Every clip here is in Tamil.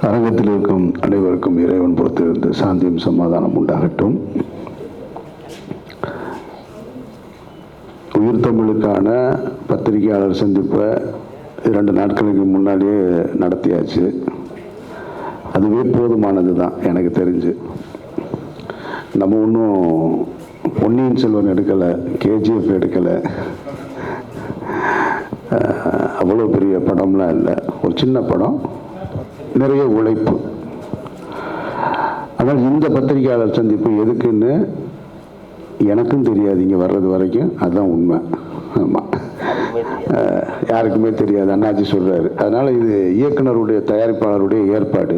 அரங்கத்தில் இருக்கும் அனைவருக்கும் இறைவன் பொறுத்திருந்து சாந்தியும் சமாதானம் உண்டாகட்டும். உயிர் தமிழுக்கான பத்திரிகையாளர் சந்திப்பை 2 நாட்களுக்கு முன்னாடியே நடத்தியாச்சு. அதுவே போதுமானது தான் எனக்கு தெரிஞ்சு. நம்ம இன்னும் பொன்னியின் செல்வன் எடுக்கலை, கேஜிஎஃப் எடுக்கலை, அவ்வளோ பெரிய படம்லாம் இல்லை. ஒரு சின்ன படம், நிறைய உழைப்பு. ஆனால் இந்த பத்திரிகையாளர் சந்திப்பு எதுக்குன்னு எனக்கும் தெரியாது இங்கே வர்றது வரைக்கும். அதுதான் உண்மை. ஆமாம், யாருக்குமே தெரியாது. அண்ணாச்சி சொல்கிறாரு. அதனால் இது இயக்குனருடைய தயாரிப்பாளருடைய ஏற்பாடு.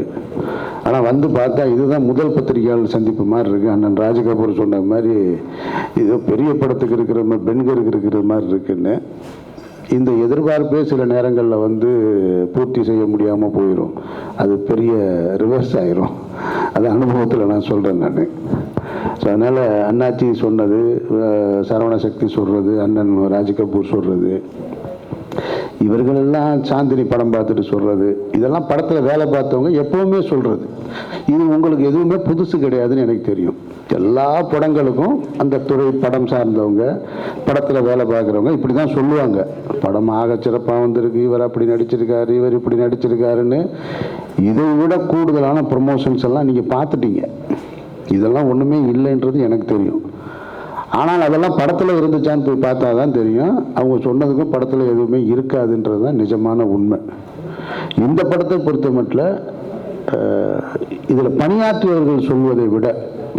ஆனால் வந்து பார்த்தா இதுதான் முதல் பத்திரிகையாளர் சந்திப்பு மாதிரி இருக்குது. அண்ணன் ராஜகபூர் சொன்ன மாதிரி இது பெரிய படத்துக்கு இருக்கிற மாதிரி, பெண்களுக்கு இருக்கிற மாதிரி இருக்குன்னு. இந்த எதிர்பார்ப்பே சில நேரங்களில் வந்து பூர்த்தி செய்ய முடியாமல் போயிடும். அது பெரிய ரிவர்ஸ் ஆயிரும். அது அனுபவத்தில் நான் சொல்கிறேன் நான். ஸோ அதனால் அண்ணாச்சி சொன்னது, சரவண சக்தி சொல்கிறது, அண்ணன் ராஜகபூர் சொல்கிறது, இவர்களெல்லாம் சாந்தினி படம் பார்த்துட்டு சொல்கிறது, இதெல்லாம் படத்தில் வேலை பார்த்தவங்க எப்போவுமே சொல்கிறது. இது உங்களுக்கு எதுவுமே புதுசு கிடையாதுன்னு எனக்கு தெரியும். எல்லா படங்களுக்கும் அந்த துறை படம் சார்ந்தவங்க, படத்தில் வேலை பார்க்குறவங்க இப்படி தான் சொல்லுவாங்க. படம் ஆக சிறப்பாக வந்திருக்கு, இவர் அப்படி நடிச்சிருக்காரு, இவர் இப்படி நடிச்சிருக்காருன்னு. இதை விட கூடுதலான ப்ரமோஷன்ஸ் எல்லாம் நீங்கள் பார்த்துட்டீங்க. இதெல்லாம் ஒன்றுமே இல்லைன்றது எனக்கு தெரியும். ஆனால் அதெல்லாம் படத்தில் இருந்துச்சான்னு போய் பார்த்தா தான் தெரியும். அவங்க சொன்னதுக்கும் படத்தில் எதுவுமே இருக்காதுன்றது தான் நிஜமான உண்மை. இந்த படத்தை பொறுத்த மட்டும் இதில் பணியாற்றியவர்கள் சொல்வதை விட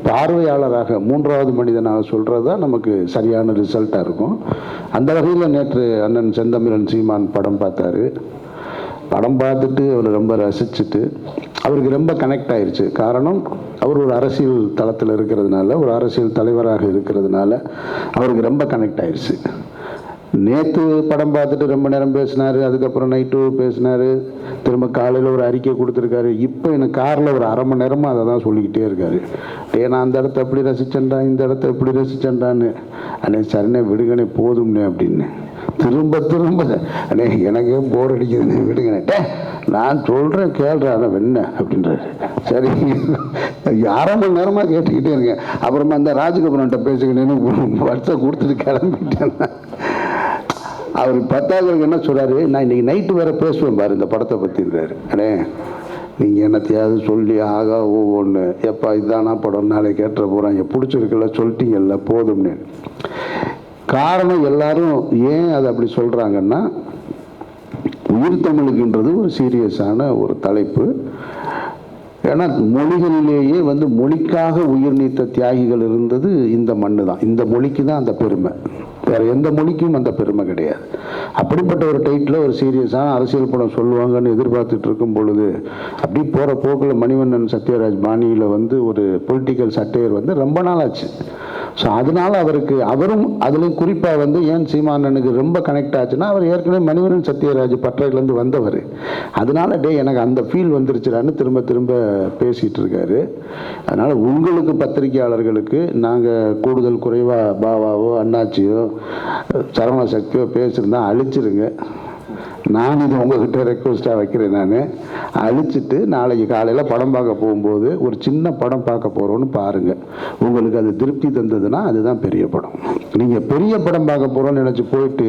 பார்வையாளராக 3வது மனிதனாக சொல்கிறது தான் நமக்கு சரியான ரிசல்ட்டாக இருக்கும். அந்த வகையில் நேற்று அண்ணன் செந்தமிழன் சீமான் படம் பார்த்தாரு. படம் பார்த்துட்டு அவர் ரொம்ப ரசிச்சுட்டு அவருக்கு ரொம்ப கனெக்ட் ஆயிடுச்சு. காரணம், அவர் ஒரு அரசியல் தளத்தில் இருக்கிறதுனால, ஒரு அரசியல் தலைவராக இருக்கிறதுனால அவருக்கு ரொம்ப கனெக்ட் ஆயிடுச்சு. நேற்று படம் பார்த்துட்டு ரொம்ப நேரம் பேசினார். அதுக்கப்புறம் நைட்டு பேசினார். திரும்ப காலையில் ஒரு அறிக்கை கொடுத்துருக்காரு. இப்போ எனக்கு காரில் ஒரு 1/2 மணி நேரமாக அதை தான் சொல்லிக்கிட்டே இருக்காரு. நான் அந்த இடத்த எப்படி ரசிச்சேன்டா, இந்த இடத்த எப்படி ரசிச்சேன்டான்னு. அண்ணே சரிண்ணே விடுங்கண்ணே போதும்னே அப்படின்னு திரும்ப திரும்ப அண்ணே எனக்கே போர் அடிக்குதுண்ணே விடுங்கண்ணே. நான் சொல்கிறேன் கேள்றேன், ஆனால் என்ன அப்படின்றாரு. சரி 1/2 மணி நேரமாக கேட்டுக்கிட்டே இருக்கேன். அப்புறமா அந்த ராஜகபுரன்ட்ட பேசுகிறேன்னு வருஷம் கொடுத்துட்டு கிளம்பிட்டேன். அவர் 10வது என்ன சொல்கிறாரு, நான் இன்றைக்கி நைட்டு வேறு பேசுவேன் பாரு இந்த படத்தை பற்றின்றாரு. அண்ணே நீங்கள் என்னத்தையாவது சொல்லி ஆகா ஒவ்வொன்று எப்பா இதுதானா படம் நாளை கேட்டுற போகிறாங்க, பிடிச்சிருக்குல்ல சொல்லிட்டீங்கல்ல போதும்னு. காரணம் எல்லாரும் ஏன் அதை அப்படி சொல்கிறாங்கன்னா, உயிர் தமிழுக்குன்றது ஒரு சீரியஸான ஒரு தலைப்பு. ஏன்னா மொழிகளிலேயே வந்து மொழிக்காக உயிர் நீத்த தியாகிகள் இருந்தது இந்த மண்ணு தான். இந்த மொழிக்கு தான் அந்த பெருமை, வேற எந்த மொழிக்கும் அந்த பெருமை கிடையாது. அப்படிப்பட்ட ஒரு டைட்டில் ஒரு சீரியஸான அரசியல் படம் சொல்லுவாங்கன்னு எதிர்பார்த்துட்டு இருக்கும் பொழுது அப்படி போகிற போக்கில் மணிவண்ணன் சத்யராஜ் பாணியில் வந்து ஒரு பொலிட்டிக்கல் சட்டையர் வந்து ரொம்ப நாள் ஆச்சு. ஸோ அதனால அவரும் அதுலேயும் குறிப்பாக வந்து ஏன் சீமானனுக்கு ரொம்ப கனெக்ட் ஆச்சுன்னா, அவர் ஏற்கனவே மணிவண்ணன் சத்யராஜ் பற்றையிலேருந்து வந்தவர். அதனால எனக்கு அந்த ஃபீல் வந்துருச்சுடான்னு திரும்ப திரும்ப பேசிகிட்டு இருக்காரு. அதனால் உங்களுக்கு பத்திரிகையாளர்களுக்கு நாங்கள் கூடுதல் குறைவாக பாவாவோ அண்ணாச்சியோ சரவண சக்தியோ பேசியிருந்தா அழிச்சிருங்க. நான் இது உங்ககிட்ட ரெக்வஸ்ட்டாக வைக்கிறேன். நான் அழிச்சிட்டு நாளைக்கு காலையில் படம் பார்க்க போகும்போது ஒரு சின்ன படம் பார்க்க போகிறோன்னு பாருங்கள். உங்களுக்கு அது திருப்தி தந்ததுன்னா அதுதான் பெரிய படம். நீங்கள் பெரிய படம் பார்க்க போகிறோன்னு நினச்சி போயிட்டு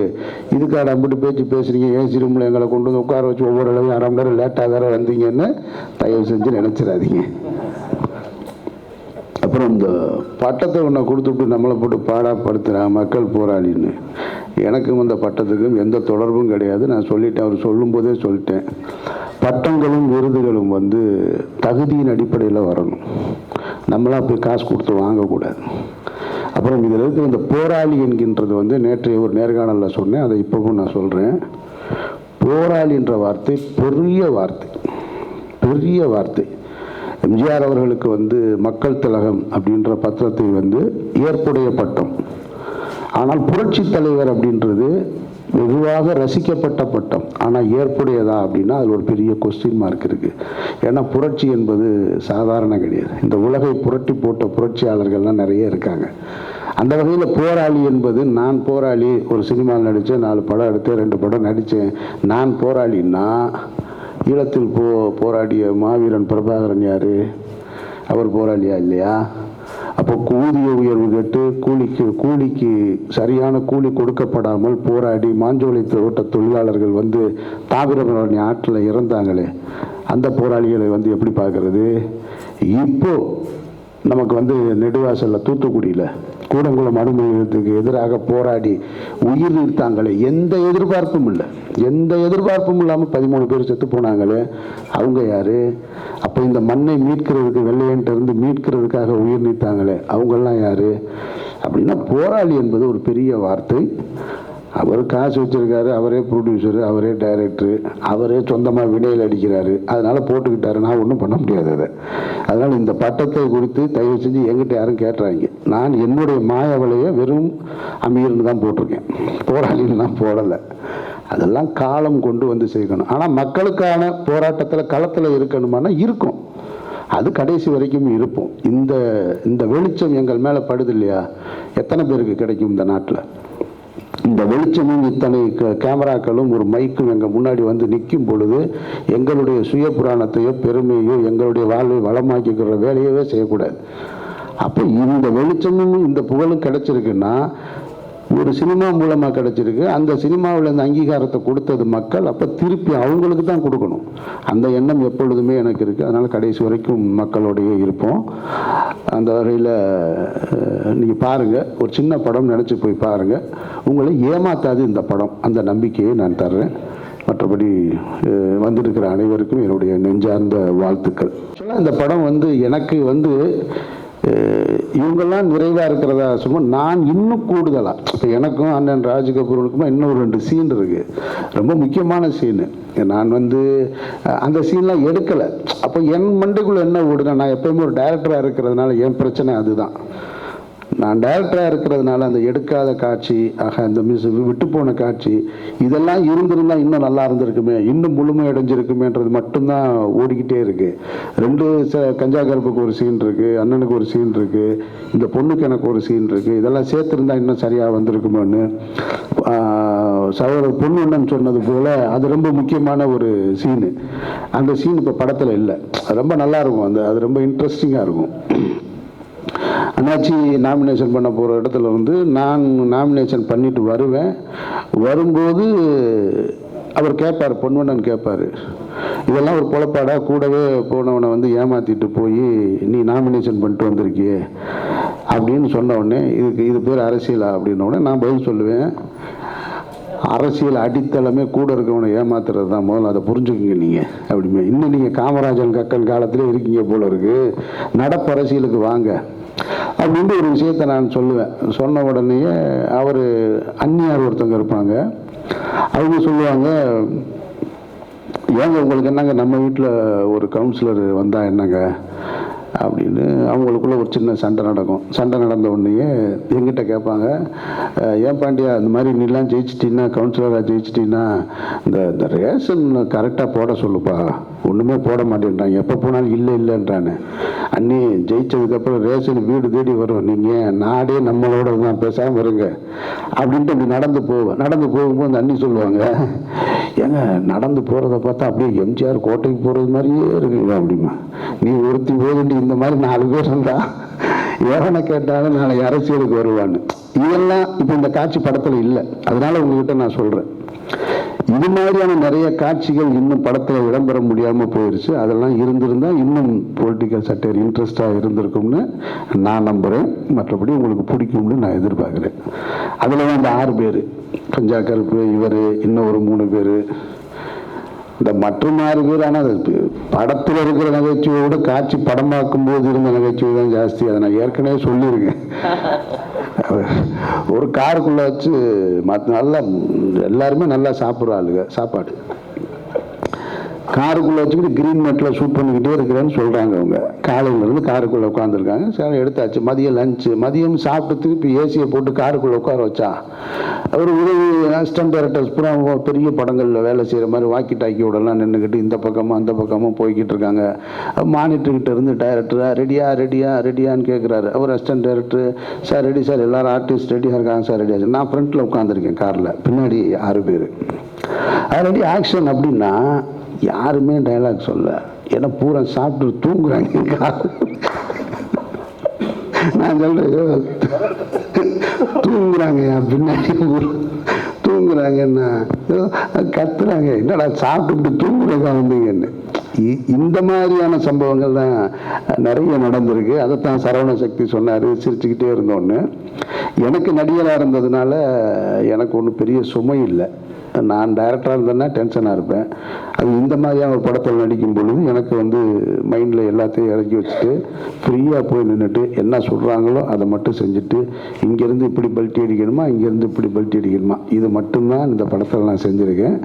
இதுக்காக அம்பிட்டு பேச்சு பேசுகிறீங்க, ஏசி ரூமில் எங்களை கொண்டு வந்து உட்கார வச்சு ஒவ்வொரு அளவு 1/2 மணி நேரம் லேட்டாக வேறு வந்தீங்கன்னு தயவு செஞ்சு நினச்சிடாதீங்க. அப்புறம் இந்த பட்டத்தை ஒன்றை கொடுத்துட்டு நம்மளை போட்டு பாடாப்படுத்துகிறான் மக்கள் போராளின்னு. எனக்கும் அந்த பட்டத்துக்கும் எந்த தொடர்பும் கிடையாது. நான் சொல்லிட்டேன், அவர் சொல்லும்போதே சொல்லிட்டேன். பட்டங்களும் விருதுகளும் வந்து தகுதியின் அடிப்படையில் வரணும். நம்மளாம் போய் காசு கொடுத்து வாங்கக்கூடாது. அப்புறம் இதில் இருக்கிற இந்த போராளி என்கின்றது வந்து நேற்றைய ஒரு நேர்காணலில் சொன்னேன், அதை இப்போவும் நான் சொல்கிறேன். போராளின்ற வார்த்தை பெரிய வார்த்தை, பெரிய வார்த்தை. எம்ஜிஆர் அவர்களுக்கு வந்து மக்கள் திலகம் அப்படின்ற பத்திரத்தை வந்து ஏற்புடைய பட்டம். ஆனால் புரட்சி தலைவர் அப்படின்றது வெகுவாக ரசிக்கப்பட்ட பட்டம். ஆனால் ஏற்புடையதா அப்படின்னா அதில் ஒரு பெரிய கொஸ்டின் மார்க் இருக்குது. ஏன்னா புரட்சி என்பது சாதாரண கிடையாது. இந்த உலகை புரட்டி போட்ட புரட்சியாளர்கள்லாம் நிறைய இருக்காங்க. அந்த வகையில் போராளி என்பது, நான் போராளி, ஒரு சினிமாவில் நடித்தேன், 4 படம் எடுத்தேன், 2 படம் நடித்தேன், நான் போராளின்னா ஈழத்தில் போராடிய மாவீரன் பிரபாகரன் யார்? அவர் போராளியா இல்லையா? அப்போ ஊதிய உயர்வு கேட்டு கூலிக்கு சரியான கூலி கொடுக்கப்படாமல் போராடி மாஞ்சோலை தோட்ட தொழிலாளர்கள் வந்து தாமிரபரணி ஆற்றில் இறந்தாங்களே, அந்த போராளிகளை வந்து எப்படி பார்க்கறது? இப்போ நமக்கு வந்து நெடுவாசலில் தூத்துக்குடியில் கூடங்குளம் அனுமதிக்கு எதிராக போராடி உயிர் நீத்தாங்களே, எந்த எதிர்பார்ப்பும் இல்லாமல் 13 பேர் செத்து போனாங்களே, அவங்க யாரு? அப்போ இந்த மண்ணை மீட்கிறதுக்கு, வெள்ளையன்ட்டு இருந்து மீட்கிறதுக்காக உயிர் நீத்தாங்களே, அவங்கெல்லாம் யாரு? அப்படின்னா போராளி என்பது ஒரு பெரிய வார்த்தை. அவர் காசு வச்சிருக்காரு, அவரே ப்ரொடியூசரு, அவரே டைரக்டரு, அவரே சொந்தமாக வினையில் அடிக்கிறாரு, அதனால் போட்டுக்கிட்டாரு. நான் ஒன்றும் பண்ண முடியாது அதை. அதனால் இந்த பட்டத்தை குறித்து தயவு செஞ்சு எங்கிட்ட யாரும் கேட்டுறாங்க. நான் என்னுடைய மாயவலையை வெறும் அமீர்னு தான் போட்டிருக்கேன், போராளின்னு தான் போடலை. அதெல்லாம் காலம் கொண்டு வந்து சேர்க்கணும். ஆனால் மக்களுக்கான போராட்டத்தில் களத்தில் இருக்கணுமானா இருக்கும், அது கடைசி வரைக்கும் இருப்போம். இந்த வெளிச்சம் எங்கள் மேலே படுது இல்லையா, எத்தனை பேருக்கு கிடைக்கும் இந்த நாட்டில்? இந்த வெளிச்சமும் இத்தனை கேமராக்களும் ஒரு மைக்கும் எங்கள் முன்னாடி வந்து நிற்கும் பொழுது எங்களுடைய சுய புராணத்தையோ பெருமையோ எங்களுடைய வாழ்வை வளமாக்கிக்கிற வேலையவே செய்யக்கூடாது. அப்போ இந்த வெளிச்சமும் இந்த புகழும் கிடைச்சிருக்குன்னா ஒரு சினிமா மூலமாக கிடைச்சிருக்கு. அந்த சினிமாவில் இந்த அங்கீகாரத்தை கொடுத்தது மக்கள், அப்போ திருப்பி அவங்களுக்கு தான் கொடுக்கணும். அந்த எண்ணம் எப்பொழுதுமே எனக்கு இருக்குது. அதனால் கடைசி வரைக்கும் மக்களோடையே இருப்போம். அந்த வகையில் நீங்கள் பாருங்கள், ஒரு சின்ன படம் நினச்சி போய் பாருங்கள், உங்களை ஏமாத்தாது இந்த படம், அந்த நம்பிக்கையை நான் தர்றேன். மற்றபடி வந்திருக்கிற அனைவருக்கும் என்னுடைய நெஞ்சார்ந்த வாழ்த்துக்கள். இந்த படம் வந்து எனக்கு வந்து இவங்கெல்லாம் நிறைவாக இருக்கிறதா சும்மா நான் இன்னும் கூடுதலாக இப்போ எனக்கும் அண்ணன் ராஜ்கபூருக்குமா இன்னும் 2 சீன் இருக்குது, ரொம்ப முக்கியமான சீனு. நான் வந்து அந்த சீன்லாம் எடுக்கலை. அப்போ என் மண்டைக்குள்ளே என்ன ஓடுனா, நான் எப்போயுமே ஒரு டைரக்டராக இருக்கிறதுனால என் பிரச்சனை அதுதான். நான் டைரக்டராக இருக்கிறதுனால அந்த எடுக்காத காட்சி, அந்த விட்டு போன காட்சி, இதெல்லாம் இருந்திருந்தால் இன்னும் நல்லா இருந்திருக்குமே, இன்னும் முழுமையடைஞ்சிருக்குமேன்றது மட்டும்தான் ஓடிக்கிட்டே இருக்குது. 2 கஞ்சா கருப்புக்கு ஒரு சீன் இருக்குது, அண்ணனுக்கு ஒரு சீன் இருக்குது, இந்த பொண்ணுக்கு எனக்கு ஒரு சீன் இருக்குது. இதெல்லாம் சேர்த்துருந்தா இன்னும் சரியாக வந்திருக்குமோன்னு சகோதரர் பொண்ணு சொன்னது போல் அது ரொம்ப முக்கியமான ஒரு சீனு. அந்த சீன் இப்போ படத்தில் இல்லை, ரொம்ப நல்லாயிருக்கும். அது ரொம்ப இன்ட்ரெஸ்டிங்காக இருக்கும். அண்ணாச்சி நாமினேஷன் பண்ண போகிற இடத்துல வந்து நான் நாமினேஷன் பண்ணிட்டு வரும்போது அவர் கேட்பார், பொன்வண்ணன் கேட்பார், இதெல்லாம் ஒரு பொழப்பாடா, கூடவே போனவனை வந்து ஏமாற்றிட்டு போய் நீ நாமினேஷன் பண்ணிட்டு வந்திருக்கியே அப்படின்னு சொன்ன உடனே இது பேர் அரசியலா அப்படின்ன உடனே நான் பதில் சொல்லுவேன், அரசியல் அடித்தளமே கூட இருக்கவனை ஏமாத்துறது தான், முதல்ல அதை புரிஞ்சுக்குங்க நீங்கள் அப்படிமே. இன்னும் நீங்கள் காமராஜன் கக்கன் காலத்திலே இருக்கீங்க போல இருக்கு, நடப்பு அரசியலுக்கு வாங்க அப்படின்ட்டு ஒரு விஷயத்தை நான் சொல்லுவேன். சொன்ன உடனேயே அவர் அந்நியார் ஒருத்தவங்க இருப்பாங்க, அவங்க சொல்லுவாங்க, ஏங்க உங்களுக்கு என்னங்க நம்ம வீட்டில் ஒரு கவுன்சிலர் வந்தால் என்னங்க அப்படின்னு. அவங்களுக்குள்ள ஒரு சின்ன சண்டை நடக்கும். சண்டை நடந்த உடனேயே எங்கிட்ட கேட்பாங்க, ஏன் பாண்டியா இந்த மாதிரி நீலாம் ஜெயிச்சிட்டின்னா, கவுன்சிலராக ஜெயிச்சிட்டின்னா இந்த ரேஷன் கரெக்டாக போட சொல்லுப்பா, ஒன்றுமே போட மாட்டேன்றாங்க, எப்போ போனாலும் இல்லைன்றானு. அண்ணி ஜெயிச்சதுக்கப்புறம் ரேஷன் வீடு தேடி வரும், நீங்கள் நாடே நம்மளோட தான், பேசாமல் இருங்க அப்படின்ட்டு அப்படி நடந்து போகும்போது அந்த அண்ணி சொல்லுவாங்க, ஏங்க நடந்து போகிறத பார்த்தா அப்படியே எம்ஜிஆர் கோட்டைக்கு போகிறது மாதிரியே இருக்குங்க அப்படிமா. நீ ஒருத்தி போதுண்டி, இந்த மாதிரி 4 பேர் இருந்தா எவனை கேட்டாலும் நாளை அரசியலுக்கு வருவான்னு. இதெல்லாம் இப்போ இந்த காட்சி படத்தில் இல்லை, அதனால உங்ககிட்ட நான் சொல்கிறேன். இது மாதிரியான நிறைய காட்சிகள் இன்னும் படத்தில் இடம்பெற முடியாமல் போயிடுச்சு. அதெல்லாம் இருந்திருந்தால் இன்னும் பொலிட்டிக்கல் சட்டையர் இன்ட்ரெஸ்டாக இருந்திருக்கும்னு நான் நம்புகிறேன். மற்றபடி உங்களுக்கு பிடிக்கும்னு நான் எதிர்பார்க்குறேன். அதில் தான் இந்த 6 பேர், கஞ்சா கருப்பு, இவர், இன்னும் ஒரு 3 பேர், இந்த மற்றும் 6 பேர். ஆனால் படத்தில் இருக்கிற நகைச்சுவையோட காட்சி படமாக்கும் போது இருந்த நகைச்சுவை தான் ஜாஸ்தி. அதை நான் ஏற்கனவே சொல்லியிருக்கேன். ஒரு காருக்குள்ளே வச்சு நல்லா எல்லாருமே நல்லா சாப்பிட்ற ஆளுங்க, சாப்பாடு காருக்குள்ளே வச்சுக்கிட்டு கிரீன் மேட்டில் ஷூட் பண்ணிக்கிட்டே இருக்கிறேன்னு சொல்கிறாங்க. அவங்க காலையிலேருந்து காருக்குள்ளே உட்காந்துருக்காங்க. சரி எடுத்தாச்சு. மதியம் சாப்பிட்டு திருப்பி ஏசியை போட்டு காருக்குள்ளே உட்கார வச்சா அவர் உதவி அசிஸ்டன்ட் டைரக்டர்ஸ் பூரா பெரிய படங்களில் வேலை செய்கிற மாதிரி வாக்கி டாக்கியோடலாம் நின்றுக்கிட்டு இந்த பக்கமும் அந்த பக்கமும் போய்கிட்டு இருக்காங்க. மானிட்டர்கிட்ட இருந்து டைரக்டராக ரெடியான்னு கேட்குறாரு. அவர் assistant director, sir ready sir, எல்லோரும் ஆர்டிஸ்ட் ரெடியாக இருக்காங்க சார், ரெடியாக. நான் ஃப்ரண்ட்டில் உட்காந்துருக்கேன் காரில், பின்னாடி 6 பேர். ரெடி ஆக்ஷன் அப்படின்னா யாருமே டைலாக் சொல்ல, ஏன்னா பூரா சாப்பிட்டு தூங்குறாங்க. நான் சொல்றேன் தூங்குறாங்க, பின்னாடி தூங்குறாங்கன்னா கத்துறாங்க, என்னடா சாப்பிட்டு தூங்குறதா வந்தீங்கன்னு. இந்த மாதிரியான சம்பவங்கள் தான் நிறைய நடந்திருக்கு. அதைத்தான் சரவண சக்தி சொன்னார், சிரிச்சுக்கிட்டே இருந்தோன்னு. எனக்கு நடிகராக இருந்ததுனால எனக்கு ஒன்றும் பெரிய சுமை இல்லை. நான் டைரக்டராக இருந்தேன்னா டென்ஷனாக இருப்பேன். அது இந்த மாதிரியான ஒரு படத்தில் நடிக்கும் பொழுது எனக்கு வந்து மைண்டில் எல்லாத்தையும் இறக்கி வச்சுட்டு ஃப்ரீயாக போய் நின்றுட்டு என்ன சொல்கிறாங்களோ அதை மட்டும் செஞ்சுட்டு, இங்கேருந்து இப்படி பல்ட்டி அடிக்கணுமா, இங்கேருந்து இப்படி பல்ட்டி அடிக்கணுமா, இது மட்டும்தான் இந்த படத்தில் நான் செஞ்சுருக்கேன்.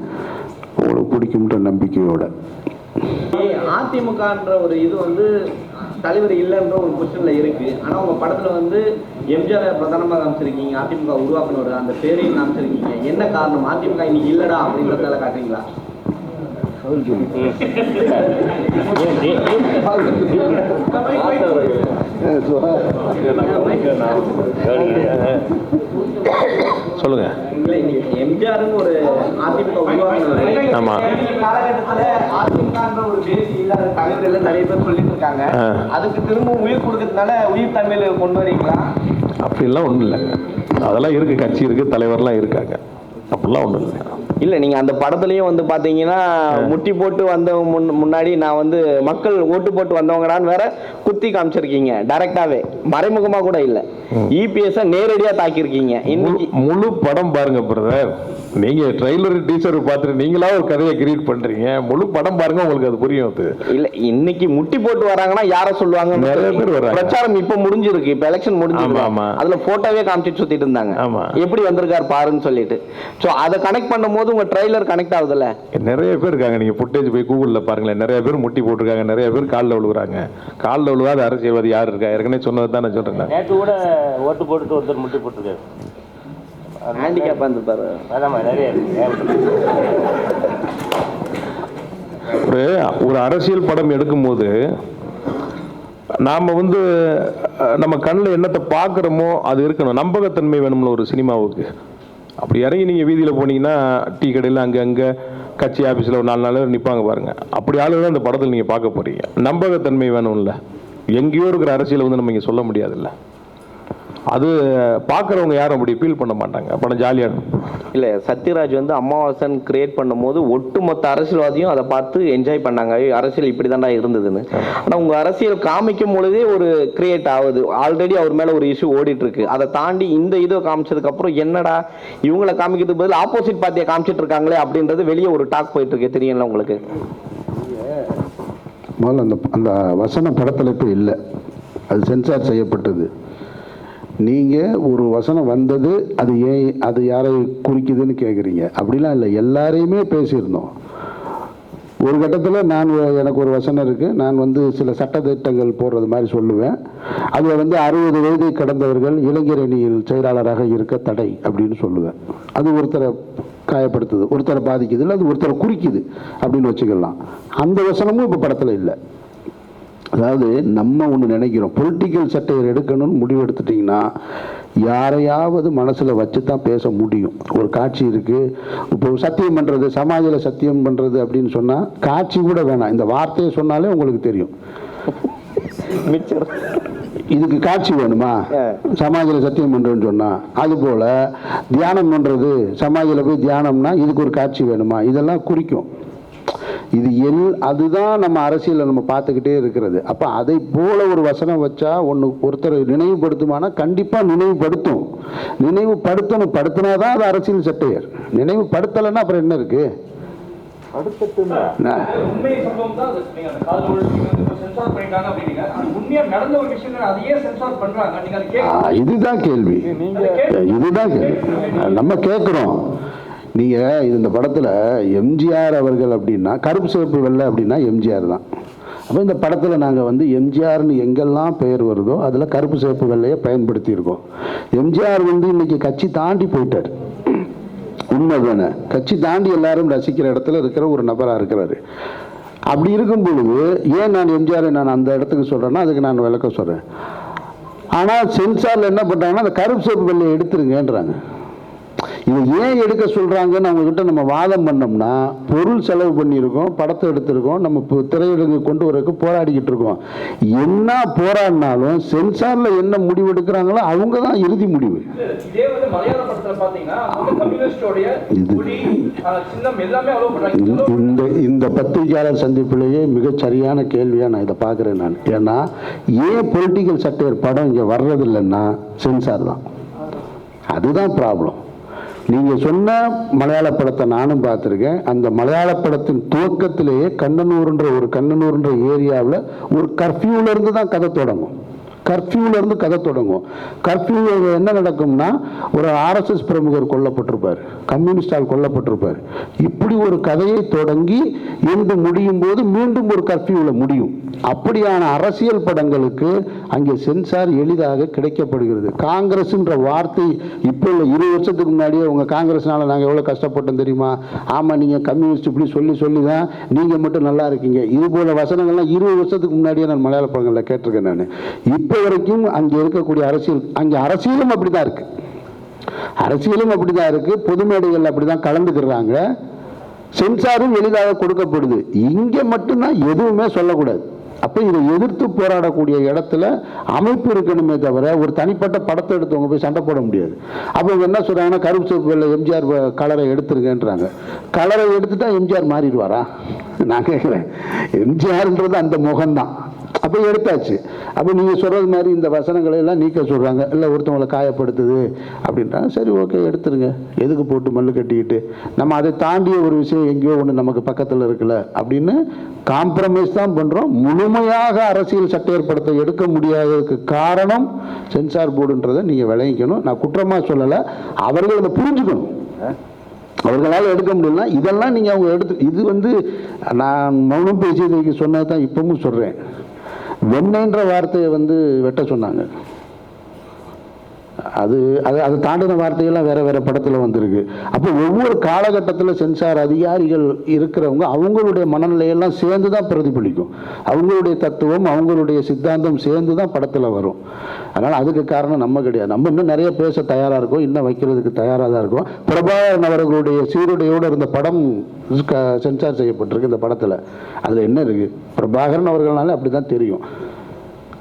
உங்களுக்கு பிடிக்கும்ன்ற நம்பிக்கையோட. அதிமுகன்ற ஒரு இது வந்து தலைவர் இல்லைன்ற ஒரு கொஸ்டின்ல இருக்கு. ஆனா உங்க படத்துல வந்து எம்ஜிஆர் பிரதானமாக காமிச்சிருக்கீங்க, அதிமுக உருவாக்குனவர் அந்த பேரையும் காமிச்சிருக்கீங்க. என்ன காரணம்? அதிமுக இன்னைக்கு இல்லடா அப்படின்றதால காட்டுறீங்களா? சொல்லுங்க. எம்ஜிஆர்னு ஒரு அதிமுக உருவாக்குனவர். ஆமா. காலகட்டத்துல அதிமுகன்ற ஒரு தேசிய இல்லாத தலைவர்கள் நிறைய பேர் சொல்லிட்டு இருக்காங்க. அதுக்கு திரும்ப உயிர் கொடுக்கறதுனால உயிர் தமிழ் கொண்டு வரீங்களா? அப்படிலாம் ஒன்றும் இல்லை. அதெல்லாம் இருக்கு, கட்சி இருக்கு, தலைவர்லாம் இருக்காங்க, அப்படிலாம் ஒன்றும் இல்லை. இல்லை, நீங்கள் அந்த படத்துலையும் வந்து பார்த்தீங்கன்னா முட்டி போட்டு வந்த முன்னாடி நான் வந்து மக்கள் ஓட்டு போட்டு வந்தவங்கடான்னு வேற குத்தி காமிச்சிருக்கீங்க. டைரக்டாவே, மறைமுகமாக கூட இல்லை, இபிஎஸ் நேரடியாக தாக்கியிருக்கீங்க. இன்னைக்கு முழு படம் பாருங்க பிரதர். நீங்க ட்ரெய்லர் டீசர் பார்த்துட்டு நீங்களா ஒரு கதையை கிரியேட் பண்றீங்க. முழு படம் பாருங்க, உங்களுக்கு அது புரியும். அது இல்லை, இன்னைக்கு முட்டி போட்டு வராங்கன்னா யாரை சொல்லுவாங்க? நிறைய பேர் வராங்க. பிரச்சாரம் இப்போ முடிஞ்சிருக்கு, இப்போ எலெக்ஷன் முடிஞ்சிருக்கு. அதுல போட்டோவே காமிச்சிட்டு சுத்திட்டு இருந்தாங்க, எப்படி வந்திருக்காரு பாருன்னு சொல்லிட்டு. ஸோ அதை கனெக்ட் பண்ணும் போது உங்க ட்ரெய்லர் கனெக்ட் ஆகுதுல்ல. நிறைய பேர் இருக்காங்க, நீங்க ஃபுட்டேஜ் போய் கூகுள்ல பாருங்களேன். நிறைய பேர் முட்டி போட்டிருக்காங்க, நிறைய பேர் காலில் விழுகுறாங்க. காலில் விழுவாத அரசியல்வாதி யார் இருக்கா? ஏற்கனவே சொன்னது தான் நான் சொல்றேன். நேற்று கூட ஓட்டு போட்டு ஒருத்தர் முட்டி போட்டிருக்காரு, ஹேண்டிகேப் வந்துருப்பாரு. அதான் நிறைய ஒரு அரசியல் படம் எடுக்கும் போது நாம வந்து நம்ம கண்ணில் என்னத்தை பார்க்குறோமோ அது இருக்கணும். நம்பகத்தன்மை வேணும்ல ஒரு சினிமாவுக்கு. அப்படி இறங்கி நீங்கள் வீதியில் போனீங்கன்னா டீ கடையில் அங்கே கட்சி ஆஃபீஸில் ஒரு 4 நாள் நிற்பாங்க பாருங்கள். அப்படி ஆளுதான் அந்த படத்தில் நீங்கள் பார்க்க போகிறீங்க. நம்பகத்தன்மை வேணும்ல. எங்கேயோ இருக்கிற அரசியலை வந்து நம்ம இங்கே சொல்ல முடியாதுல்ல. அது பார்க்குறவங்க யாரும் அப்படி ஃபீல் பண்ண மாட்டாங்க. படம் ஜாலியாக இல்லை. சத்யராஜ் வந்து அமாவாசன் கிரியேட் பண்ணும்போது ஒட்டுமொத்த அரசியல்வாதியும் அதை பார்த்து என்ஜாய் பண்ணாங்க, அரசியல் இப்படி தாண்டா இருந்ததுன்னு. ஆனால் உங்கள் அரசியல் காமிக்கும் பொழுதே ஒரு கிரியேட் ஆகுது. ஆல்ரெடி அவர் மேலே ஒரு இஷ்யூ ஓடிட்டு இருக்கு. அதை தாண்டி இந்த இதை காமிச்சதுக்கப்புறம் என்னடா இவங்களை காமிக்கிறதுக்கு பதில் ஆப்போசிட் பார்ட்டியை காமிச்சிட்டு இருக்காங்களே அப்படின்றது வெளியே ஒரு டாக் போயிட்டு இருக்கு. தெரியல உங்களுக்கு? முதல்ல அந்த வசன படத்தில் இப்போ இல்லை, அது சென்சார் செய்யப்பட்டது. நீங்கள் ஒரு வசனம் வந்தது, அது ஏன், அது யாரை குறிக்குதுன்னு கேட்குறீங்க. அப்படிலாம் இல்லை, எல்லாரையுமே பேசியிருந்தோம். ஒரு கட்டத்தில் எனக்கு ஒரு வசனம் இருக்குது, நான் வந்து சில சட்டத்திட்டங்கள் போடுறது மாதிரி சொல்லுவேன். அதில் வந்து 60 வயதை கடந்தவர்கள் இளைஞர் அணியில் செயலாளராக இருக்க தடை அப்படின்னு சொல்லுவேன். அது ஒருத்தரை காயப்படுத்துது, ஒருத்தரை பாதிக்குது, இல்லை அது ஒருத்தரை குறிக்குது அப்படின்னு வச்சுக்கலாம். அந்த வசனமும் இப்போ படத்தில் இல்லை. அதாவது நம்ம ஒன்று நினைக்கிறோம், பொலிட்டிக்கல் சட்டையை எடுக்கணும்னு முடிவு எடுத்துட்டிங்கன்னா யாரையாவது மனசில் வச்சு தான் பேச முடியும். ஒரு காட்சி இருக்குது, இப்போ சத்தியம் பண்ணுறது, சமாஜில் சத்தியம் பண்ணுறது அப்படின்னு சொன்னால் காட்சி கூட வேணாம், இந்த வார்த்தையை சொன்னாலே உங்களுக்கு தெரியும். இதுக்கு காட்சி வேணுமா? சமாஜில் சத்தியம் பண்ணுறேன்னு சொன்னால், அதுபோல் தியானம் பண்ணுறது, சமாஜில் போய் தியானம்னா இதுக்கு ஒரு காட்சி வேணுமா? இதெல்லாம் குறிக்கும். இது அதுதான் நம்ம அரசியலை நம்ம பார்த்துக்கிட்டே இருக்கிறது. அப்போ அதை போல ஒரு வசனம் வச்சா ஒருத்தரை நினைவுபடுத்துமானா கண்டிப்பாக நினைவுபடுத்தும். படுத்தினாதான் அது அரசியல் சட்டையர். நினைவுபடுத்தலைன்னா அப்புறம் என்ன இருக்கு? இதுதான் கேள்வி. நம்ம கேட்குறோம். நீங்கள் இந்த படத்தில் எம்ஜிஆர் அவர்கள் அப்படின்னா கருப்பு சிவப்பு வெள்ளை அப்படின்னா எம்ஜிஆர் தான். அப்போ இந்த படத்தில் நாங்கள் வந்து எம்ஜிஆர்னு எங்கெல்லாம் பெயர் வருதோ அதில் கருப்பு சிவப்பு வெள்ளையை பயன்படுத்தியிருக்கோம். எம்ஜிஆர் வந்து இன்னைக்கு கட்சி தாண்டி போயிட்டார், உண்மை தானே. கட்சி தாண்டி எல்லாரும் ரசிக்கிற இடத்துல இருக்கிற ஒரு நபராக இருக்கிறாரு. அப்படி இருக்கும் பொழுது ஏன் நான் எம்ஜிஆரை நான் அந்த இடத்துக்கு சொல்கிறேன்னா அதுக்கு நான் விளக்கம் சொல்கிறேன். ஆனால் சென்சாரில் என்ன பண்ணுறாங்கன்னா அந்த கருப்பு சிவப்பு வெள்ளையை எடுத்துருங்கன்றாங்க. இதை ஏன் எடுக்க சொல்கிறாங்கன்னு அவங்கக்கிட்ட நம்ம வாதம் பண்ணோம்னா, பொருள் செலவு பண்ணியிருக்கோம், படத்தை எடுத்திருக்கோம், நம்ம இப்போ திரையுலகு கொண்டு வரக்கு போராடிக்கிட்டு இருக்கோம். என்ன போராடினாலும் சென்சாரில் என்ன முடிவு எடுக்கிறாங்களோ அவங்க தான் இறுதி முடிவு. இதே வந்து மலையாள படத்துல பாத்தீங்கன்னா கம்யூனிஸ்டோடைய கொடி சின்னம் எல்லாமே அலோவ் பண்றாங்க. இந்த பத்திரிகையாளர் சந்திப்பிலேயே மிகச் சரியான கேள்வியாக நான் இதை பார்க்குறேன் நான். ஏன்னா ஏன் பொலிட்டிக்கல் சட்டையர் படம் இங்கே வர்றதில்லைன்னா சென்சார் தான். அதுதான் ப்ராப்ளம். நீங்கள் சொன்ன மலையாள படத்தை நானும் பார்த்துருக்கேன். அந்த மலையாள படத்தின் துவக்கத்திலேயே கண்ணனூர்ன்ற ஏரியாவில் ஒரு கர்ஃப்யூலேருந்து தான் கதை தொடங்கும். கர்ஃப்யூலேருந்து கதை தொடங்கும். கர்ஃப்யூவில் என்ன நடக்கும்னா, ஒரு RSS பிரமுகர் கொல்லப்பட்டிருப்பார், கம்யூனிஸ்டால் கொல்லப்பட்டிருப்பார். இப்படி ஒரு கதையை தொடங்கி என்று முடியும் போது மீண்டும் ஒரு கர்ஃப்யூவில் முடியும். அப்படியான அரசியல் படங்களுக்கு அங்கே சென்சார் எளிதாக கிடைக்கப்படுகிறது. காங்கிரஸ்ன்ற வார்த்தை இப்போ இல்லை, 20 வருஷத்துக்கு முன்னாடியே உங்கள் காங்கிரஸ்னால நாங்கள் எவ்வளோ கஷ்டப்பட்டோம் தெரியுமா? ஆமாம், நீங்கள் கம்யூனிஸ்ட் இப்படி சொல்லி தான் நீங்கள் மட்டும் நல்லா இருக்கீங்க. இது போல வசனங்கள்லாம் 20 வருஷத்துக்கு முன்னாடியே நான் மலையாள படங்களில் கேட்டிருக்கேன். நான் இப்போ வரைக்கும் அங்கே இருக்கக்கூடிய அரசியலும் அப்படிதான் இருக்கு. பொது மேடைகள் அப்படிதான் கலந்துக்கிறாங்க. சென்சாரும் எளிதாக கொடுக்கப்படுது. இங்கே மட்டும்தான் எதுவுமே சொல்லக்கூடாது. அப்போ இதை எதிர்த்து போராடக்கூடிய இடத்துல அமைப்பு இருக்கணுமே தவிர ஒரு தனிப்பட்ட படத்தை எடுத்தவங்க போய் சண்டை போட முடியாது. அப்போ இவங்க என்ன சொல்றாங்கன்னா, கருப்பு சிவப்பு எம்ஜிஆர் கலரை எடுத்துருங்கன்றாங்க. கலரை எடுத்துட்டா எம்ஜிஆர் மாறிடுவாரா? நான் கேட்குறேன். எம்ஜிஆர்ன்றது அந்த முகம்தான். அப்போ எடுத்தாச்சு. அப்போ நீங்கள் சொல்கிறது மாதிரி இந்த வசனங்களை எல்லாம் நீக்க சொல்கிறாங்க. இல்லை ஒருத்தவங்களை காயப்படுத்துது அப்படின்றாங்க. சரி, ஓகே, எடுத்துருங்க. எதுக்கு போட்டு மல்லு கட்டிக்கிட்டு? நம்ம அதை தாண்டிய ஒரு விஷயம் எங்கேயோ ஒன்று நமக்கு பக்கத்தில் இருக்குல்ல அப்படின்னு காம்ப்ரமைஸ் தான் பண்ணுறோம். முழுமையாக அரசியல் சட்ட ஏற்படுத்த எடுக்க முடியாததுக்கு காரணம் சென்சார் போர்டுன்றதை நீங்கள் விளங்கிக்கணும். நான் குற்றமாக சொல்லலை, அவர்கள் அதை புரிஞ்சுக்கணும். அவர்களால் எடுக்க முடியலன்னா இதெல்லாம் நீங்கள் அவங்க எடுத்து, இது வந்து நான் மௌனம் பேசியதுக்கு சொன்னது தான் இப்பவும் சொல்கிறேன். வெண்ணெய்ன்ற வார்த்தையை வந்து வெட்ட சொன்னாங்க. அது தாண்டின வார்த்தையெல்லாம் வேற படத்தில் வந்திருக்கு. அப்போ ஒவ்வொரு காலகட்டத்தில் சென்சார் அதிகாரிகள் இருக்கிறவங்க அவங்களுடைய மனநிலையெல்லாம் சேர்ந்து தான் பிரதிபலிக்கும். அவங்களுடைய தத்துவம், அவங்களுடைய சித்தாந்தம் சேர்ந்து தான் படத்தில் வரும். அதனால் அதுக்கு காரணம் நம்ம கிடையாது. நம்ம இன்னும் நிறைய பேச தயாராக இருக்கோம், இன்னும் வைக்கிறதுக்கு தயாராக தான் இருக்கும். பிரபாகரன் அவர்களுடைய சீருடையோடு இருந்த படம் சென்சார் செய்யப்பட்டிருக்கு இந்த படத்தில். அதில் என்ன இருக்குது? பிரபாகரன் அவர்களால அப்படி தான் தெரியும்.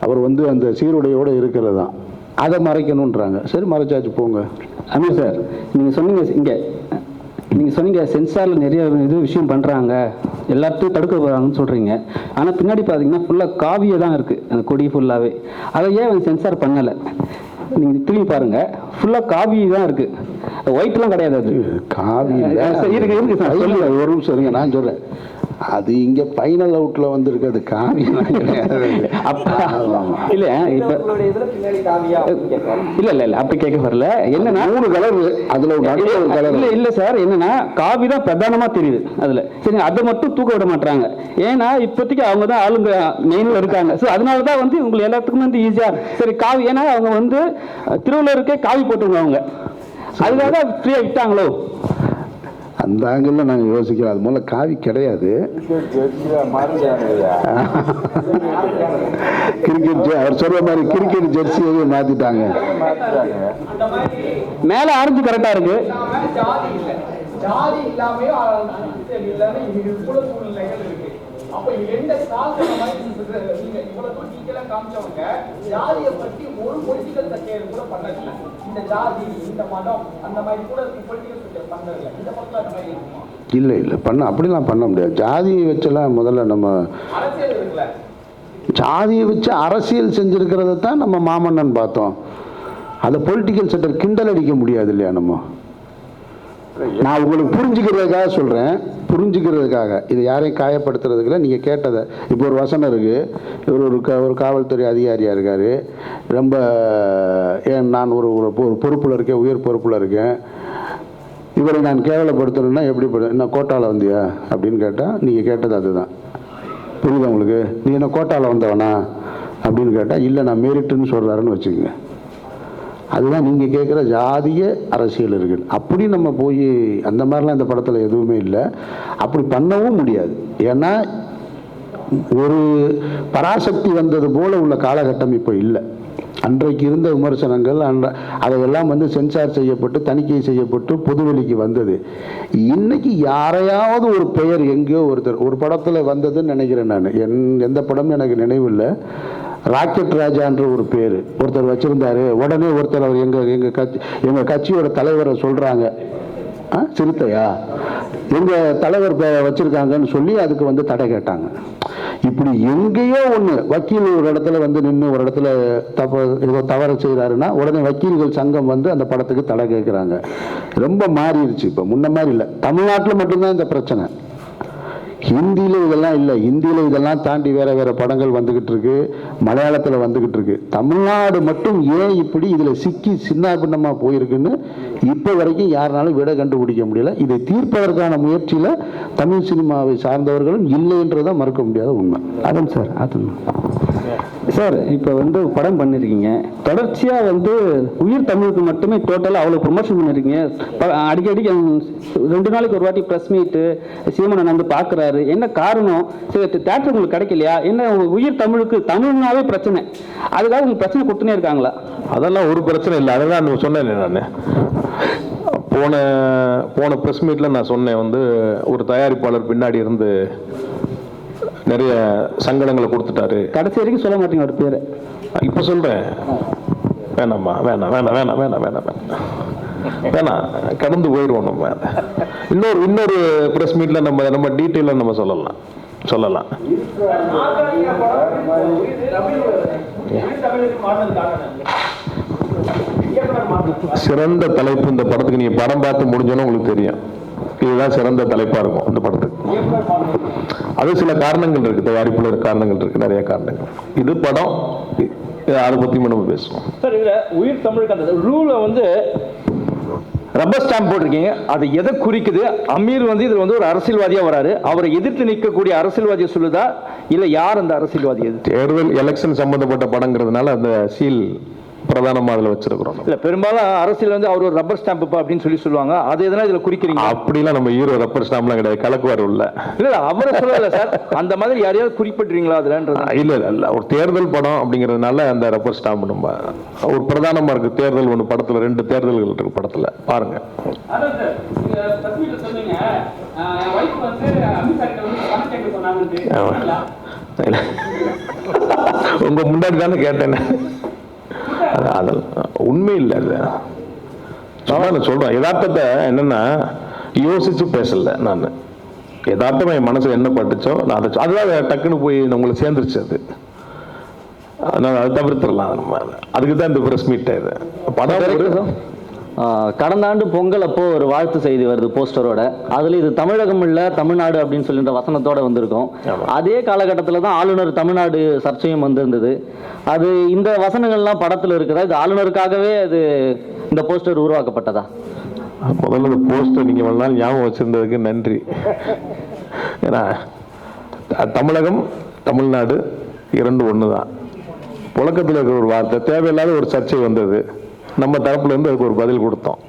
அவர் வந்து அந்த சீருடையோடு இருக்கிறது தான். அதை மறைக்கணுன்றாங்க. சரி, மறைச்சாச்சு, போங்க. அமீர் சார், நீங்கள் சொன்னீங்க சென்சாரில் நிறைய விஷயம் பண்ணுறாங்க, எல்லாத்தையும் தடுக்க போகிறாங்கன்னு சொல்கிறீங்க. ஆனால் பின்னாடி பார்த்தீங்கன்னா ஃபுல்லாக காவியே தான் இருக்குது, அந்த கொடி ஃபுல்லாகவே. அதை ஏன் வந்து சென்சார் பண்ணலை? நீங்கள் திரும்பி பாருங்கள், ஃபுல்லாக காவி தான் இருக்குது, ஒயிட்லாம் கிடையாது. அது காவி இருக்கு சார். சொல்லுங்க, ஒரு நிமிஷம் இருங்க, நான் சொல்கிறேன். அது இங்க ஃபைனல் அவுட்ல வந்திருக்கு. அது காவி இல்ல இல்ல அப்படி கேட்க வரல. என்னன்னா 3 கலர், அதுல ஒரு கலர் இல்ல சார். என்னன்னா காவி தான் பிரதானமா தெரியுது அதுல. சரி, அதை மட்டும் தூக்க விட மாட்டாங்க. ஏன்னா இப்போதைக்கு அவங்க தான் ஆளுங்க மெயின்ல இருக்காங்க. சோ அதனாலதான் வந்து உங்களுக்கு எல்லாத்துக்குமே வந்து ஈஸியா சரி காவி. ஏன்னா அவங்க வந்து திருவள்ளுவருக்கே காவி போட்டுருங்க அவங்க, அதுக்காக ஃப்ரீயா விட்டாங்களோ அந்த ஆங்கிள் நாங்கள் யோசிக்கிறோம். அது மூலம் காவி கிடையாது. கிரிக்கெட் அவர் சொல்ற மாதிரி கிரிக்கெட் ஜெர்சியவே மாத்திட்டாங்க. மேல ஆரஞ்சு கரெக்டா இருக்கு. அப்ப எந்த சாதனை நீங்க இவ்வளவு டீட்டெயிலா காமிச்சவங்க ஜாதியை பற்றி ஒரு பொலிட்டிக்கல் சர்ச்சையை கூட பண்ணல. இந்த ஜாதி, இந்த மதம், அந்த மாதிரி கூட பொலிட்டிக்கல் சர்ச்சை பண்ணல. இந்த பக்கம் அந்த மாதிரி இருக்குமா? இல்லை அப்படிலாம் பண்ண முடியாது. ஜாதியை வச்செல்லாம் முதல்ல நம்ம அரசியல் இருக்குல்ல, ஜாதியை வச்சு அரசியல் செஞ்சிருக்கிறத தான் நம்ம மாமன்னன் பார்த்தோம். அதை பொலிட்டிக்கல் செட்டர் கிண்டல் அடிக்க முடியாது இல்லையா? நம்ம நான் உங்களுக்கு புரிஞ்சுக்கிறதுக்காக சொல்கிறேன், புரிஞ்சுக்கிறதுக்காக. இது யாரையும் காயப்படுத்துறதுக்குல. நீங்கள் கேட்டதை இப்போ ஒரு வசனம் இருக்குது. இவர் ஒரு காவல்துறை அதிகாரியாக இருக்கார். ரொம்ப நான் ஒரு பொறுப்பில் இருக்கேன், உயர் பொறுப்பில் இருக்கேன். இவரை நான் கேவலப்படுத்தணும்னா எப்படி என்ன கோட்டாவில் வந்தியா அப்படின்னு கேட்டால் நீங்கள் கேட்டது அதுதான். புரியுதா உங்களுக்கு? நீ என்ன கோட்டாவில் வந்தவனா அப்படின்னு கேட்டால் இல்லை நான் மெரிட்டுன்னு சொல்கிறாருன்னு வச்சுக்கோங்க. அதுதான் நீங்கள் கேட்குற ஜாதிய அரசியல் இருக்குது. அப்படி நம்ம போய் அந்த மாதிரிலாம் இந்த படத்தில் எதுவுமே இல்லை. அப்படி பண்ணவும் முடியாது. ஏன்னா ஒரு பராசக்தி வந்தது போல உள்ள காலகட்டம் இப்போ இல்லை. அன்றைக்கு இருந்த விமர்சனங்கள் அதையெல்லாம் வந்து சென்சார் செய்யப்பட்டு தணிக்கை செய்யப்பட்டு பொதுவெளிக்கு வந்தது. இன்னைக்கு யாரையாவது ஒரு பெயர் எங்கேயோ ஒரு படத்தில் வந்ததுன்னு நினைக்கிறேன் நான். எந்த படம் எனக்கு நினைவில்லை. ராக்கெட் ராஜான்ற ஒரு பேர் ஒருத்தர் வச்சிருந்தாரு. உடனே ஒருத்தர் அவர் எங்க கட்சியோட தலைவரை சொல்றாங்க, சிறுத்தையா எங்க தலைவர் வச்சிருக்காங்கன்னு சொல்லி அதுக்கு வந்து தடை கேட்டாங்க. இப்படி எங்கேயோ ஒன்று வக்கீல் ஒரு இடத்துல வந்து நின்று ஒரு இடத்துல ஏதோ தவறு செய்கிறாருன்னா உடனே வக்கீல்கள் சங்கம் வந்து அந்த படத்துக்கு தடை கேட்குறாங்க. ரொம்ப மாறிடுச்சு. இப்போ முன்ன மாதிரி இல்லை. தமிழ்நாட்டில் மட்டும்தான் இந்த பிரச்சனை. ஹிந்தியில் இதெல்லாம் இல்லை. ஹிந்தியில் இதெல்லாம் தாண்டி வேற வேற படங்கள் வந்துகிட்டு இருக்கு, மலையாளத்தில் வந்துகிட்டு இருக்கு. தமிழ்நாடு மட்டும் ஏன் இப்படி இதில் சிக்கி சின்ன பின்னமாக போயிருக்குன்னு இப்போ வரைக்கும் யாருனாலும் விட கண்டுபிடிக்க முடியல. இதை தீர்ப்பதற்கான முயற்சியில் தமிழ் சினிமாவை சார்ந்தவர்களும் இல்லைன்றதை மறுக்க முடியாத உண்மை. அதான் சார். சார் இப்போ வந்து படம் பண்ணியிருக்கீங்க, தொடர்ச்சியாக வந்து உயிர் தமிழுக்கு மட்டுமே டோட்டலாக அவ்வளோ ப்ரொமோஷன் பண்ணியிருக்கீங்க. அடிக்கடி 2 நாளைக்கு ஒரு வாட்டி ப்ரெஸ் மீட்டு சீமனன் வந்து பார்க்குறாரு. என்ன காரணம்? சரி, தேட்டர் உங்களுக்கு கிடைக்கலையா? என்ன உயிர் தமிழுக்கு தமிழ்னாவே பிரச்சனை, அதுக்காக உங்களுக்கு பிரச்சனை கொடுத்துனே இருக்காங்களா? அதெல்லாம் ஒரு பிரச்சனை இல்லை. அதான் நான் சொன்னேன். நான் போன ப்ரெஸ் மீட்டில் நான் சொன்னேன் வந்து ஒரு தயாரிப்பாளர் பின்னாடி இருந்து நிறைய சங்கடங்களை கொடுத்துட்டாரு. கடைசி வரைக்கும் சொல்ல மாட்டீங்க ஒரு பேரை. இப்போ சொல்றேன். வேணாம்மா, வேணாம் வேணாம் வேணாம் வேணாம் வேணாம் வேணாம், கடந்து போயிடுவோம். நம்ம இன்னொரு ப்ரெஸ் மீட்ல நம்ம டீட்டெயிலாக நம்ம சொல்லலாம். சிறந்த தலைப்பு இந்த படத்துக்கு. நீங்க படம் பார்த்து முடிஞ்சோன்னு உங்களுக்கு தெரியும், இதுதான் சிறந்த தலைப்பா இருக்கும் இந்த படத்துக்கு. அது சில காரணங்கள் இருக்கு, தயாரிப்புல காரணங்கள் இருக்கு, நிறைய காரணங்கள். இது படம், அதை பத்தி நம்ம பேசுவோம். சார், இதுல உயிர் தமிழுக்கு அந்த ரூலை வந்து ரப்பர் ஸ்டாம்ப் போட்டிருக்கீங்க. அது எதை குறிக்குது? அமீர் வந்து இதுல வந்து ஒரு அரசியல்வாதியா வராரு, அவரை எதிர்த்து நிற்கக்கூடிய அரசியல்வாதியை சொல்லுதா, இல்ல யார் அந்த அரசியல்வாதி? தேர்தல் எலெக்ஷன் சம்பந்தப்பட்ட படங்கிறதுனால அந்த சீல் பிரதானமா அதுல வச்சிருக்கிறோம். இல்ல, பெரும்பாலும் அரசியல் வந்து அவர் ஒரு ரப்பர் ஸ்டாம்ப் அப்படின்னு சொல்லுவாங்க. அது எதனா இதுல குறிக்கிறீங்க? அப்படிலாம் நம்ம ஹீரோ ரப்பர் ஸ்டாம்ப்லாம் கிடையாது, கலக்குவார் உள்ள. இல்ல, அவரை சொல்லல சார், அந்த மாதிரி யாரையாவது குறிப்பிடுறீங்களா அதுலன்றது? இல்ல, ஒரு தேர்தல் படம் அப்படிங்கிறதுனால அந்த ரப்பர் ஸ்டாம்ப் நம்ம ஒரு பிரதானமா இருக்கு. தேர்தல் ஒன்று படத்துல 2 தேர்தல்கள் இருக்கு படத்துல, பாருங்க. உங்க முன்னாடி தானே கேட்டேன். உண்மை இல்லை. நான் சொல்றேன் யதார்த்தத்தை. என்னன்னா யோசிச்சு பேசல நான். யதார்த்தமா என் மனசுல என்ன பட்டுச்சோ நான் அதுதான் டக்குன்னு போய் உங்களை சேர்ந்துருச்சு. அது அதனால அதை தவிர்த்துடலாம். நம்ம அதுக்கு தான் இந்த பிரஸ் மீட். இது படம் கடந்த ஆண்டு பொங்கல் அப்போ ஒரு வாழ்த்து செய்தி வருது போஸ்டரோட. அதுல இது தமிழகம் இல்ல தமிழ்நாடு அப்படின்னு சொல்லின்ற வசனத்தோட வந்திருக்கும். அதே காலகட்டத்தில் தான் ஆளுநர் தமிழ்நாடு சர்ச்சையும் வந்திருந்தது. அது இந்த வசனங்கள்லாம் படத்துல இருக்குதா? இது ஆளுநருக்காகவே அது இந்த போஸ்டர் உருவாக்கப்பட்டதா? முதல்ல இந்த போஸ்டர் நீங்க இவ்வளவு நாள் ஞாபகம் வச்சிருந்ததுக்கு நன்றி. ஏன்னா தமிழகம் தமிழ்நாடு 2 ஒண்ணுதான். புழக்கத்தில் இருக்கிற ஒரு வார்த்தை, தேவையில்லாத ஒரு சர்ச்சை வந்தது. நம்ம தரப்புல இருந்து அதுக்கு ஒரு பதில் கொடுத்தோம்.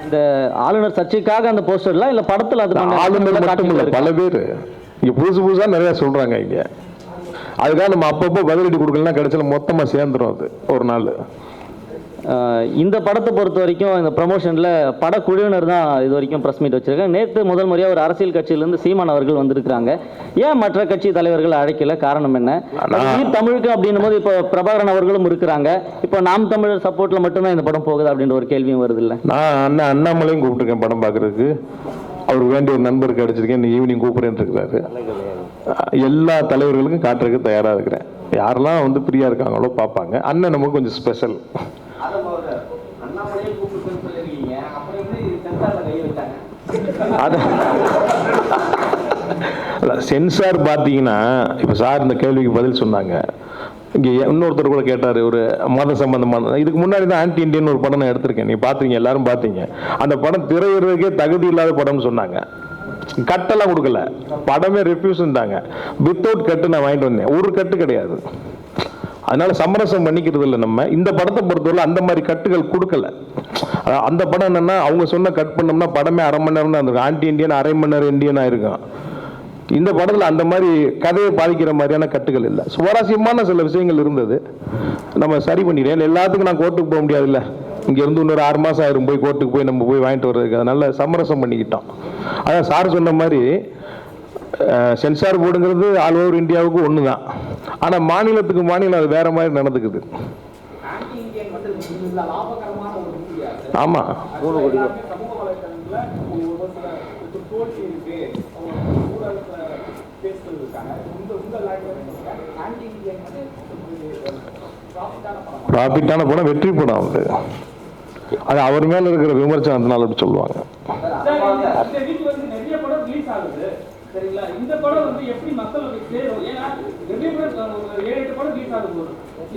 இந்த ஆளுநர் சர்ச்சைக்காக அந்த போஸ்டர்லாம் இல்ல படத்துல அது ஆளுநர் மட்டும் இல்ல, பல பேர் இங்க புதுசா நிறைய சொல்றாங்க. இங்க அதுக்காக நம்ம அப்பப்போ பதிலடி கொடுக்கலாம், கிடைச்சல மொத்தமா சேர்ந்துரும் அது ஒரு நாள். இந்த படத்தை பொறுத்த வரைக்கும் இந்த ப்ரமோஷன்ல படக்குழுவினர் தான் இது வரைக்கும் பிரஸ் மீட் வச்சிருக்காங்க. நேற்று முதல் முறையா ஒரு அரசியல் கட்சியிலிருந்து சீமான் அவர்கள் வந்திருக்காங்க. ஏன் மற்ற கட்சி தலைவர்கள் அழைக்கல? காரணம் என்ன? தமிழுக்கு அப்படின்னும் போது இப்போ பிரபாகரன் அவர்களும் இருக்கிறாங்க. இப்போ நாம் தமிழர் சப்போர்ட்ல மட்டும்தான் இந்த படம் போகுது அப்படின்ற ஒரு கேள்வியும் வருது இல்ல? நான் அண்ணாமலையும் கூப்பிட்டுருக்கேன் படம் பார்க்கறதுக்கு. அவருக்கு வேண்டிய ஒரு நண்பருக்கு அடிச்சிருக்கேன், ஈவினிங் கூப்பிடுறேன்னு இருக்கிறாரு. எல்லா தலைவர்களுக்கும் காட்டுறதுக்கு தயாரா இருக்கிறேன். யாரெல்லாம் வந்து ஃப்ரீயா இருக்காங்களோ பார்ப்பாங்க. அண்ணன் நமக்கு கொஞ்சம் ஸ்பெஷல். சென்சார் பார்த்தீங்கன்னா இப்போ சார் இந்த கேள்விக்கு பதில் சொன்னாங்க. இங்கே இன்னொருத்தர் கூட கேட்டார், ஒரு மத சம்பந்தமான. இதுக்கு முன்னாடி தான் ஆன்டி இண்டியன் ஒரு படம் நான் எடுத்திருக்கேன், நீங்க பார்த்தீங்க, எல்லாரும் பார்த்தீங்க. அந்த படம் திரையிறதுக்கே தகுதி இல்லாத படம்னு சொன்னாங்க. கட்டெல்லாம் கொடுக்கல, படமே ரெஃப்யூஸ்ன்றாங்க. வித்தவுட் கட்டு நான் வாங்கிட்டு வந்தேன், ஒரு கட்டு கிடையாது. அதனால சமரசம் பண்ணிக்கிறது இல்லை நம்ம. இந்த படத்தை பொறுத்தவரை அந்த மாதிரி கட்டுகள் கொடுக்கல. அந்த படம் என்னன்னா அவங்க சொன்ன கட் பண்ணோம்னா படமே 1/2 மணி நேரம் தான் இருக்கும். ஆன்டி இண்டியன் 1/2 மணி நேரம் இந்தியனா இருக்கும். இந்த படத்தில் அந்த மாதிரி கதையை பாதிக்கிற மாதிரியான கட்டுகள் இல்லை. சுவாரஸ்யமான சில விஷயங்கள் இருந்தது, நம்ம சரி பண்ணிடுறேன். எல்லாத்துக்கும் நான் கோர்ட்டுக்கு போக முடியாதுல்ல, இங்கேருந்து இன்னொரு 6 மாதம் ஆயிரும் போய் கோர்ட்டுக்கு போய் நம்ம போய் வாங்கிட்டு வர்றதுக்கு. அதனால சமரசம் பண்ணிக்கிட்டோம். அதான் சார் சொன்ன மாதிரி சென்சார் போர்டுங்கிறது ஆல் ஓவர் இந்தியாவுக்கு ஒன்று தான், ஆனால் மாநிலத்துக்கு மாநிலம் அது வேற மாதிரி நடந்துக்குது. ஆமாம், ப்ராஃபிட்டான படம், வெற்றி படம் அது அவர் மேல இருக்கிற விமர்சனத்தினால அப்படி சொல்லுவாங்க. இந்த படம் வந்து எப்படி மக்களுக்கு சேரும்? ஏன்னா நிறைய பேர் 7-8 படம் ரிலீஸ் ஆகுது.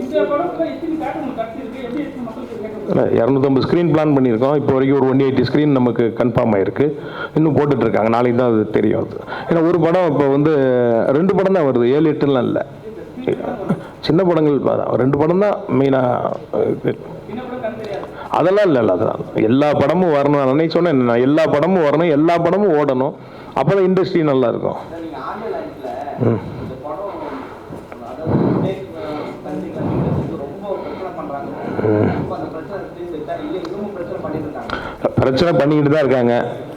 இந்த படத்துல எத்தனை தேட்டர் கட்டி இருக்கு, எப்படி மக்களுக்கு கேட்கணும்? 250 ஸ்க்ரீன் பிளான் பண்ணியிருக்கோம். இப்போ வரைக்கும் ஒரு 180 ஸ்க்ரீன் நமக்கு கன்ஃபார்ம் ஆயிருக்கு. இன்னும் போட்டுட்டு இருக்காங்க, நாளைக்கு தான் அது தெரியும். அது ஏன்னா ஒரு படம் இப்போ வந்து 2 படம் தான் வருது, 7-8லாம் இல்லை. சின்ன படங்கள் 2 படம் தான் மெயினாக. அதெல்லாம் இல்லை, அதெல்லாம் எல்லா படமும் வரணும். நான் அன்னைக்கு சொன்னேன், எல்லா படமும் வரணும், எல்லா படமும் ஓடணும், அப்போ தான் இண்டஸ்ட்ரி நல்லா இருக்கும். பிரச்சனை பண்ணிக்கிட்டு தான் இருக்காங்க,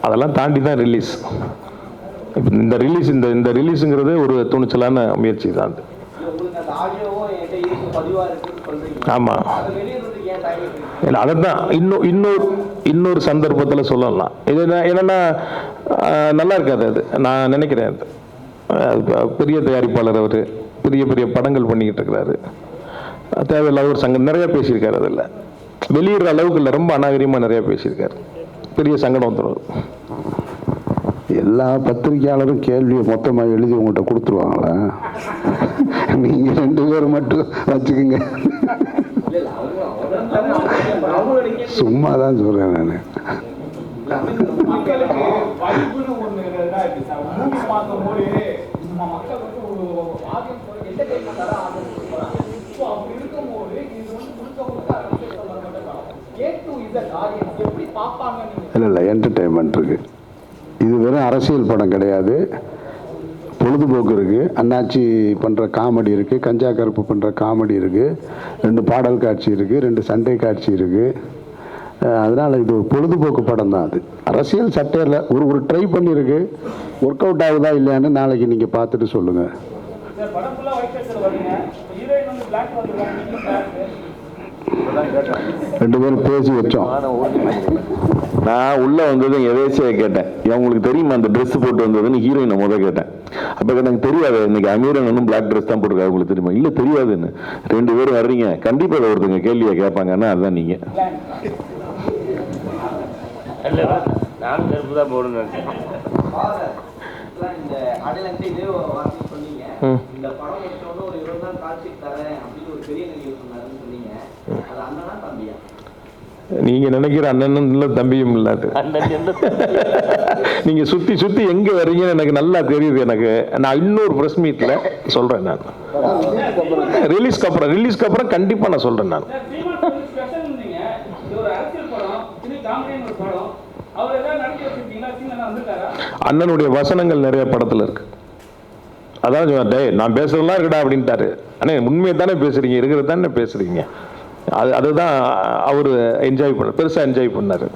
அதெல்லாம் தாண்டி தான் ரிலீஸ். இப்போ இந்த ரிலீஸுங்கிறது ஒரு துணிச்சலான முயற்சி தான். ஆமாம், இல்லை அதைத்தான் இன்னொரு சந்தர்ப்பத்தில் சொல்லலாம். இது என்னென்னா நல்லா இருக்காது அது, நான் நினைக்கிறேன். அது பெரிய தயாரிப்பாளர், அவர் பெரிய பெரிய படங்கள் பண்ணிக்கிட்டு இருக்கிறாரு. தேவையில்லாத ஒரு சங்கம் நிறைய பேசியிருக்காரு, அதில் வெளியிடுற அளவுக்கு இல்லை, ரொம்ப அநாகரிகமாக நிறைய பேசியிருக்காரு. பெரிய சங்கடம் வந்துடும். எல்லா பத்திரிகையாளரும் கேள்வியை மொத்தமாக எழுதி உங்கள்கிட்ட கொடுத்துருவாங்களா? நீங்க 2 பேர் மட்டும் வச்சுக்கோங்க. சும்மா தான் சொல்றேன் நான். இல்லை என்டர்டைன்மெண்ட் இருக்கு. இது வெறும் அரசியல் படம் கிடையாது, பொழுதுபோக்கு இருக்குது. அண்ணாச்சி பண்ணுற காமெடி இருக்குது, கஞ்சா கருப்பு பண்ணுற காமெடி இருக்குது, 2 பாடல் காட்சி இருக்குது, 2 சண்டை காட்சி இருக்குது. அதனால் இது ஒரு பொழுதுபோக்கு படம் தான். அது அரசியல் சட்டையில் ஒரு ட்ரை பண்ணியிருக்கு. ஒர்க் அவுட் ஆகுதா இல்லையான்னு நாளைக்கு நீங்கள் பார்த்துட்டு சொல்லுங்கள். 2 பேரும் பேசி வச்சோம். நான் உள்ள வந்தது எதேச்சியா கேட்டேன், உங்களுக்கு தெரியுமா அந்த ட்ரெஸ் போட்டு வந்ததுன்னு ஹீரோயினை முதல் கேட்டேன். அப்போ எனக்கு தெரியாது, இன்னைக்கு அமீரன் ஒன்றும் பிளாக் ட்ரெஸ் தான் போட்டுருக்காரு, உங்களுக்கு தெரியுமா? இல்லை தெரியாதுன்னு. 2 பேரும் வர்றீங்க, கண்டிப்பாக அதை ஒருத்தங்க கேள்வியை கேட்பாங்கன்னா அதுதான் நீங்கள். நானும் கருப்பு தான் போடணும். இந்த படம் எடுத்தோன்னு ஒரு 20 நாள் காட்சி தரேன் அப்படின்னு ஒரு பெரிய நிகழ்வு சொன்னாருன்னு சொன்னீங்க. அது அண்ணனா தம்பியா? நீங்க நினைக்கிற அண்ணனும் இல்லை, தம்பியும் இல்லாது. நீங்க சுத்தி சுத்தி எங்க வர்றீங்கன்னு எனக்கு நல்லா தெரியுது. எனக்கு நான் இன்னொரு பிரஸ் மீட்ல சொல்றேன். நான் ரிலீஸ்க்கு அப்புறம் கண்டிப்பா நான் சொல்றேன். நான் அண்ணனுடைய வசனங்கள் நிறைய படத்துல இருக்கு. அதான் நான் பேசுறதெல்லாம் இருக்குடா அப்படின்ட்டாரு. அண்ணே உண்மையை தானே பேசுறீங்க, இருக்கிறது தானே பேசுறீங்க. அதுதான் அவரு என்ஜாய் பண்ண, பெருசா என்ஜாய் பண்ணாரு.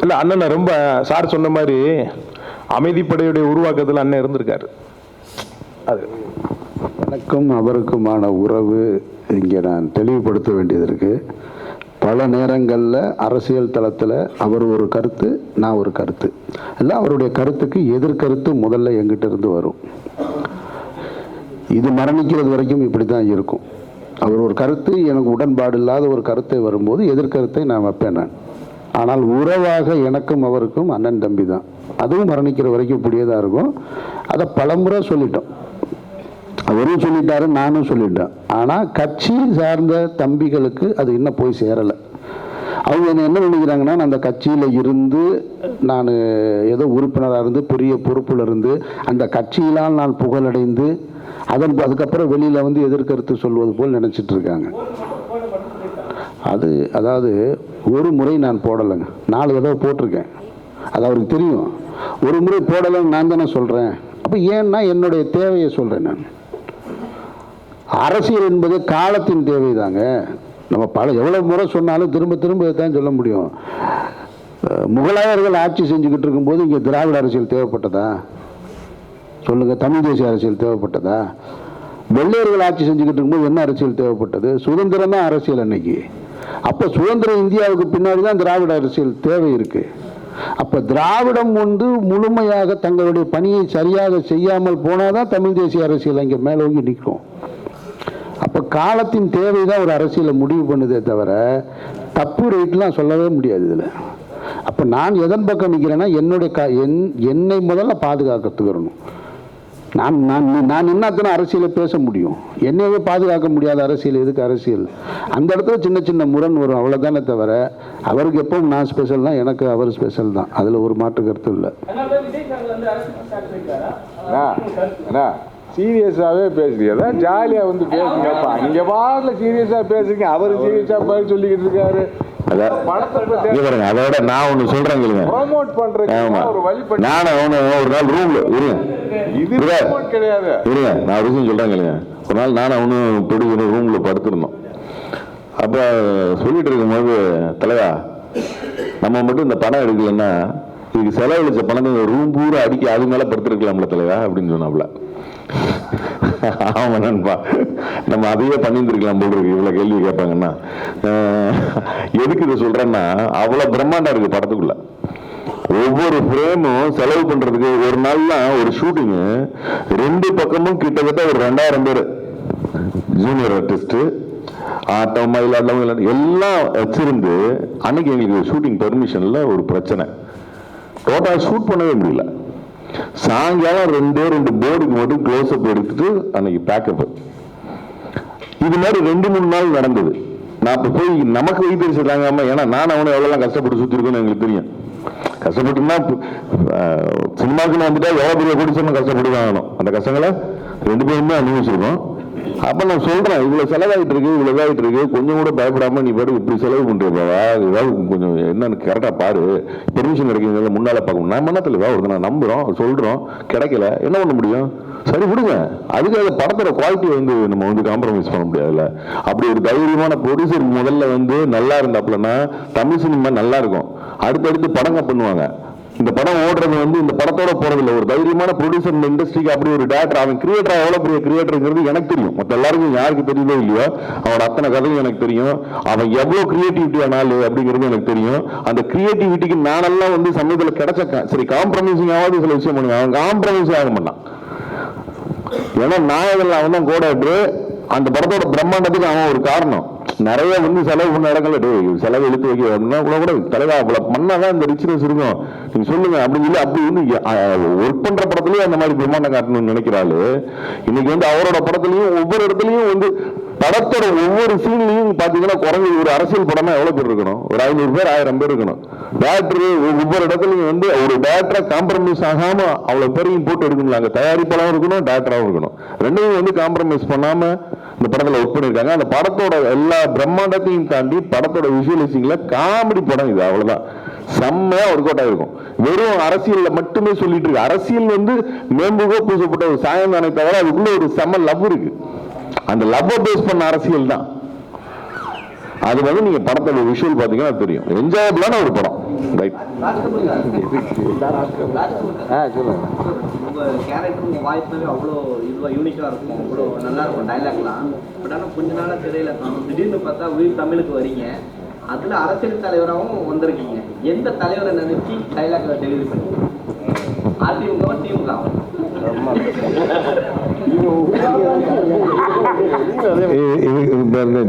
இல்ல அண்ணன் ரொம்ப சார் சொன்ன மாதிரி அமைதிப்படையுடைய உருவாக்கத்தில் அண்ணன் இருந்திருக்காரு. அது எனக்கும் அவருக்குமான உறவு இங்கே நான் தெளிவுபடுத்த வேண்டியது இருக்கு. பல நேரங்களில் அரசியல் தளத்தில் அவர் ஒரு கருத்து, நான் ஒரு கருத்து, இல்லை அவருடைய கருத்துக்கு எதிர்கருத்து முதல்ல எங்கிட்ட இருந்து வரும். இது மரணிக்கிறது வரைக்கும் இப்படி தான் இருக்கும். அவர் ஒரு கருத்து, எனக்கு உடன்பாடு இல்லாத ஒரு கருத்தை வரும்போது எதிர்கருத்தை நான் வைப்பேன் நான். ஆனால் உறவாக எனக்கும் அவருக்கும் அண்ணன் தம்பி தான். அதுவும் மரணிக்கிற வரைக்கும் இப்படியே தான் இருக்கும். அதை பலமுறை சொல்லிட்டோம், அவரும் சொல்லிட்டாரு, நானும் சொல்லிட்டேன். ஆனால் கட்சி சார்ந்த தம்பிகளுக்கு அது இன்னும் போய் சேரலை. அவங்க என்ன நினைக்கிறாங்கன்னா, நான் அந்த கட்சியில் இருந்து நான் ஏதோ உறுப்பினராக இருந்து பெரிய பொறுப்பில் இருந்து அந்த கட்சியினால் நான் புகழடைந்து அதுக்கப்புறம் வெளியில் வந்து எதிர்கருத்து சொல்வது போல் நினச்சிட்டு இருக்காங்க. அதாவது ஒரு முறை நான் போடலைங்க, 4 தடவை போட்டிருக்கேன். அது அவருக்கு தெரியும். ஒரு முறை போடலைன்னு நான் தானே சொல்கிறேன். அப்போ ஏன்னா என்னுடைய தேவையை சொல்கிறேன். நான் அரசியல் என்பது காலத்தின் தேவை தாங்க. நம்ம எவ்வளோ முறை சொன்னாலும் திரும்ப திரும்ப தான் சொல்ல முடியும். முகலாயர்கள் ஆட்சி செஞ்சுக்கிட்டு இருக்கும்போது இங்கே திராவிட அரசியல் தேவைப்பட்டதா சொல்லுங்கள்? தமிழ் தேசிய அரசியல் தேவைப்பட்டதா? வெள்ளையர்கள் ஆட்சி செஞ்சுக்கிட்டு இருக்கும்போது என்ன அரசியல் தேவைப்பட்டது? சுதந்திரம் தான் அரசியல் அன்னைக்கு. அப்போ சுதந்திர இந்தியாவுக்கு பின்னாடி தான் திராவிட அரசியல் தேவை இருக்குது. அப்போ திராவிடம் முழுமையாக தங்களுடைய பணியை சரியாக செய்யாமல் போனால் தான் தமிழ் தேசிய அரசியல் அங்கே மேலோங்கி நிற்கும். அப்போ காலத்தின் தேவை தான் ஒரு அரசியலை முடிவு பண்ணுதே தவிர தப்பு ரைட்லாம் சொல்லவே முடியாது இதில். அப்போ நான் எதன் பக்கம் நிற்கிறேன்னா என்னை முதல்ல பாதுகாக்கிறதுக்கு வரணும். நான் என்னத்தனை அரசியலை பேச முடியும்? என்னையே பாதுகாக்க முடியாத அரசியல் எதுக்கு அரசியல்? அந்த இடத்துல சின்ன சின்ன முரண் வரும், அவ்வளோதானே தவிர அவருக்கு எப்பவும் நான் ஸ்பெஷல் தான், எனக்கு அவர் ஸ்பெஷல் தான். அதில் ஒரு மாற்று கருத்து இல்லை. சீரியஸாகவே பேசுறீங்க, அதான் ஜாலியாக வந்து பேசுங்கப்பா. இங்கே பாட்டில் சீரியஸாக பேசுறீங்க, அவர் சீரியஸாக பதில் சொல்லிக்கிட்டு இருக்காரு. அதோட நான் ஒண்ணு சொல்றேன் கேளுங்க. ப்ரோமோட் பண்றேன் ஒரு வழி பண்ணி நானும் ஒரு நாள் ரூம்ல இது ப்ரோமோட் கிடையாது. இருங்க, நான் ஒரு விஷயம் சொல்றேன் கேளுங்க. ஒரு நாள் நானும் அவனும் பிடிக்கணும் ரூம்ல படுத்திருந்தோம். அப்ப சொல்லிட்டு இருக்கும்போது, தலைவா நம்ம மட்டும் இந்த படம் எடுக்கலன்னா இதுக்கு செலவழிச்ச பணத்தை ரூம் பூரா அடிக்க அது மேல படுத்திருக்கலாம்ல தலைவா அப்படின்னு சொன்னாப்ல. ஆமா நண்பா, நம்ம அதையே பண்ணியிருந்துருக்கலாம் போல் இருக்கு. இவ்வளவு கேள்வி கேட்பாங்கன்னா எதுக்கு இதை சொல்றேன்னா, அவ்வளவு பிரம்மாண்டம் இருக்கு படத்துக்குள்ள. ஒவ்வொரு ஃப்ரேமும் செலவு பண்றதுக்கு ஒரு நாள்லாம் ஒரு ஷூட்டிங்கு 2 பக்கமும் கிட்டத்தட்ட ஒரு 2000 பேர் ஜூனியர் ஆர்டிஸ்ட், ஆட்டம் மயிலாட்டம் எல்லாம் வச்சிருந்து அன்னைக்கு எங்களுக்கு ஷூட்டிங் பெர்மிஷன்ல ஒரு பிரச்சனை. டோட்டல் ஷூட் பண்ணவே முடியல. சாயங்காலம் 2 போர்டுக்கு மட்டும் க்ளோஸ் அப் எடுத்துட்டு அன்னைக்கு பேக்கப். இது மாதிரி 2-3 நாள் நடந்தது. நான் இப்ப போய் நமக்கு வைத்தியம் செய்றாங்க. ஏன்னா நான் அவனை எவ்வளவு கஷ்டப்பட்டு சுத்தி இருக்கேன்னு எங்களுக்கு தெரியும். கஷ்டப்பட்டுன்னா சினிமாக்குன்னு வந்துட்டா எவ்வளவு பெரிய குடிசை கஷ்டப்பட்டு ஆகணும். அந்த கஷ்டங்களை 2 பேருமே அனுபவிச்சிருக்கோம். அப்ப நான் சொல்றேன், இவ்வளவு செலவாயிட்டு இருக்கு, இவ்வளவு இதாயிட்டு இருக்கு, கொஞ்சம் கூட பயப்படாம நீ பாட்டு இப்படி செலவு பண்றா, ஏதாவது கொஞ்சம் என்னன்னு கரெக்டா பாரு, பெர்மிஷன் கிடைக்கிறதுல முன்னால பார்க்கணும். நான் மனத்துல ஒரு நான் நம்புறோம், சொல்றோம், கிடைக்கல, என்ன பண்ண முடியும்? சரி விடுங்க. அதுக்காக படத்தோட குவாலிட்டி நம்ம காம்ப்ரமைஸ் பண்ண முடியாதுல்ல. அப்படி ஒரு தைரியமான ப்ரொடியூசர் முதல்ல நல்லா இருந்தாப்லன்னா தமிழ் சினிமா நல்லா இருக்கும். அடுத்தடுத்து படங்க பண்ணுவாங்க. இந்த படம் ஓடுறது இந்த படத்தோட போறதில்ல. ஒரு தைரியமான ப்ரொடியூசர் இந்த இண்டஸ்ட்ரிக்கு அப்படி ஒரு டேரக்டர், அவன் கிரியேட்டர் எவ்வளவு பெரிய கிரியேட்டருங்கிறது எனக்கு தெரியும். மற்ற எல்லாருக்கும் யாருக்கு தெரியுதோ இல்லையோ அவனோட அத்தனை கதையும் எனக்கு தெரியும். அவன் எவ்வளவு கிரியேட்டிவிட்டி ஆனாலும் அப்படிங்கிறது எனக்கு தெரியும். அந்த கிரியேட்டிவிட்டிக்கு நானெல்லாம் சமயத்தில் கிடைச்ச சரி காம்ப்ரமைசிங் ஆகாது சில விஷயம் பண்ணுவேன். அவன் காம்ப்ரமைஸ் ஆக மாட்டான். ஏன்னா நான் இதெல்லாம் அவன் தான் கோடாட்டு. அந்த படத்தோட பிரம்மாண்டத்துக்கு அவன் ஒரு காரணம். நிறைய செலவு பண்ண இடங்கள்ல செலவு இழுத்து வைக்க அப்படின்னா கூட தலைவா அவ்வளவு பண்ணாதான் இந்த ரிச்னஸ் இருக்கும். நீங்க சொல்லுங்க அப்படின்னு சொல்லி அப்படி ஒர்க் பண்ற படத்துலயும் அந்த மாதிரி பிரம்மாண்டம் காட்டணும்னு நினைக்கிறாரு. இன்னைக்கு அவரோட படத்துலயும் ஒவ்வொரு இடத்துலயும் படத்தோட ஒவ்வொரு சீன்லையும் பாத்தீங்கன்னா குறைஞ்ச ஒரு அரசியல் படமா எவ்வளவு பேர் இருக்கணும்? ஒரு 500 பேர் 1000 பேர் இருக்கணும். டேரக்டர் ஒவ்வொரு இடத்துலயும் ஒரு டேரக்டரா காம்ப்ரமைஸ் ஆகாம அவ்வளவு பேரையும் போட்டு எடுக்கணும். அங்க தயாரிப்பாளரும் இருக்கணும், டேரக்டராகவும் இருக்கணும். ரெண்டையும் காம்ப்ரமைஸ் பண்ணாம இந்த படத்துல ஒர்க் பண்ணிருக்காங்க. அந்த படத்தோட எல்லா பிரம்மாண்டத்தையும் தாண்டி படத்தோட விஷுவலைசிங்ல காமெடி படம் இது. அவ்வளவுதான், செம்மையா ஒர்க் அவுட் ஆயிருக்கும். வெறும் அரசியல்ல மட்டுமே சொல்லிட்டு இருக்கு. அரசியல் மேம்புகோ பூசப்பட்ட ஒரு சாயம் தானே தவிர அதுக்குள்ள ஒரு செம்ம லவ் இருக்கு. அந்த லவ் பேஸ் பண்ண அரசியல் தான் அது. நீங்க படத்தோட விஷுவல் பாத்தீங்கன்னா தெரியும். என்ஜாயபிளான ஒரு படம். ரைட். உங்க கேரக்டர் உங்க வாய்ஸ்னாவே அவ்வளோ இதுவா யூனிக்கா இருக்கும், அவ்வளோ நல்லா இருக்கும் டைலாக்லாம். பட் ஆனால் கொஞ்ச நாளா திரையில திடீர்னு பார்த்தா உயிர் தமிழுக்கு வரீங்க. அதுல அரசியல் தலைவராகவும் வந்திருக்கீங்க. எந்த தலைவரை நினைச்சு டைலாக் டெலிவரி பண்ணீங்க? அதிமுக திமுக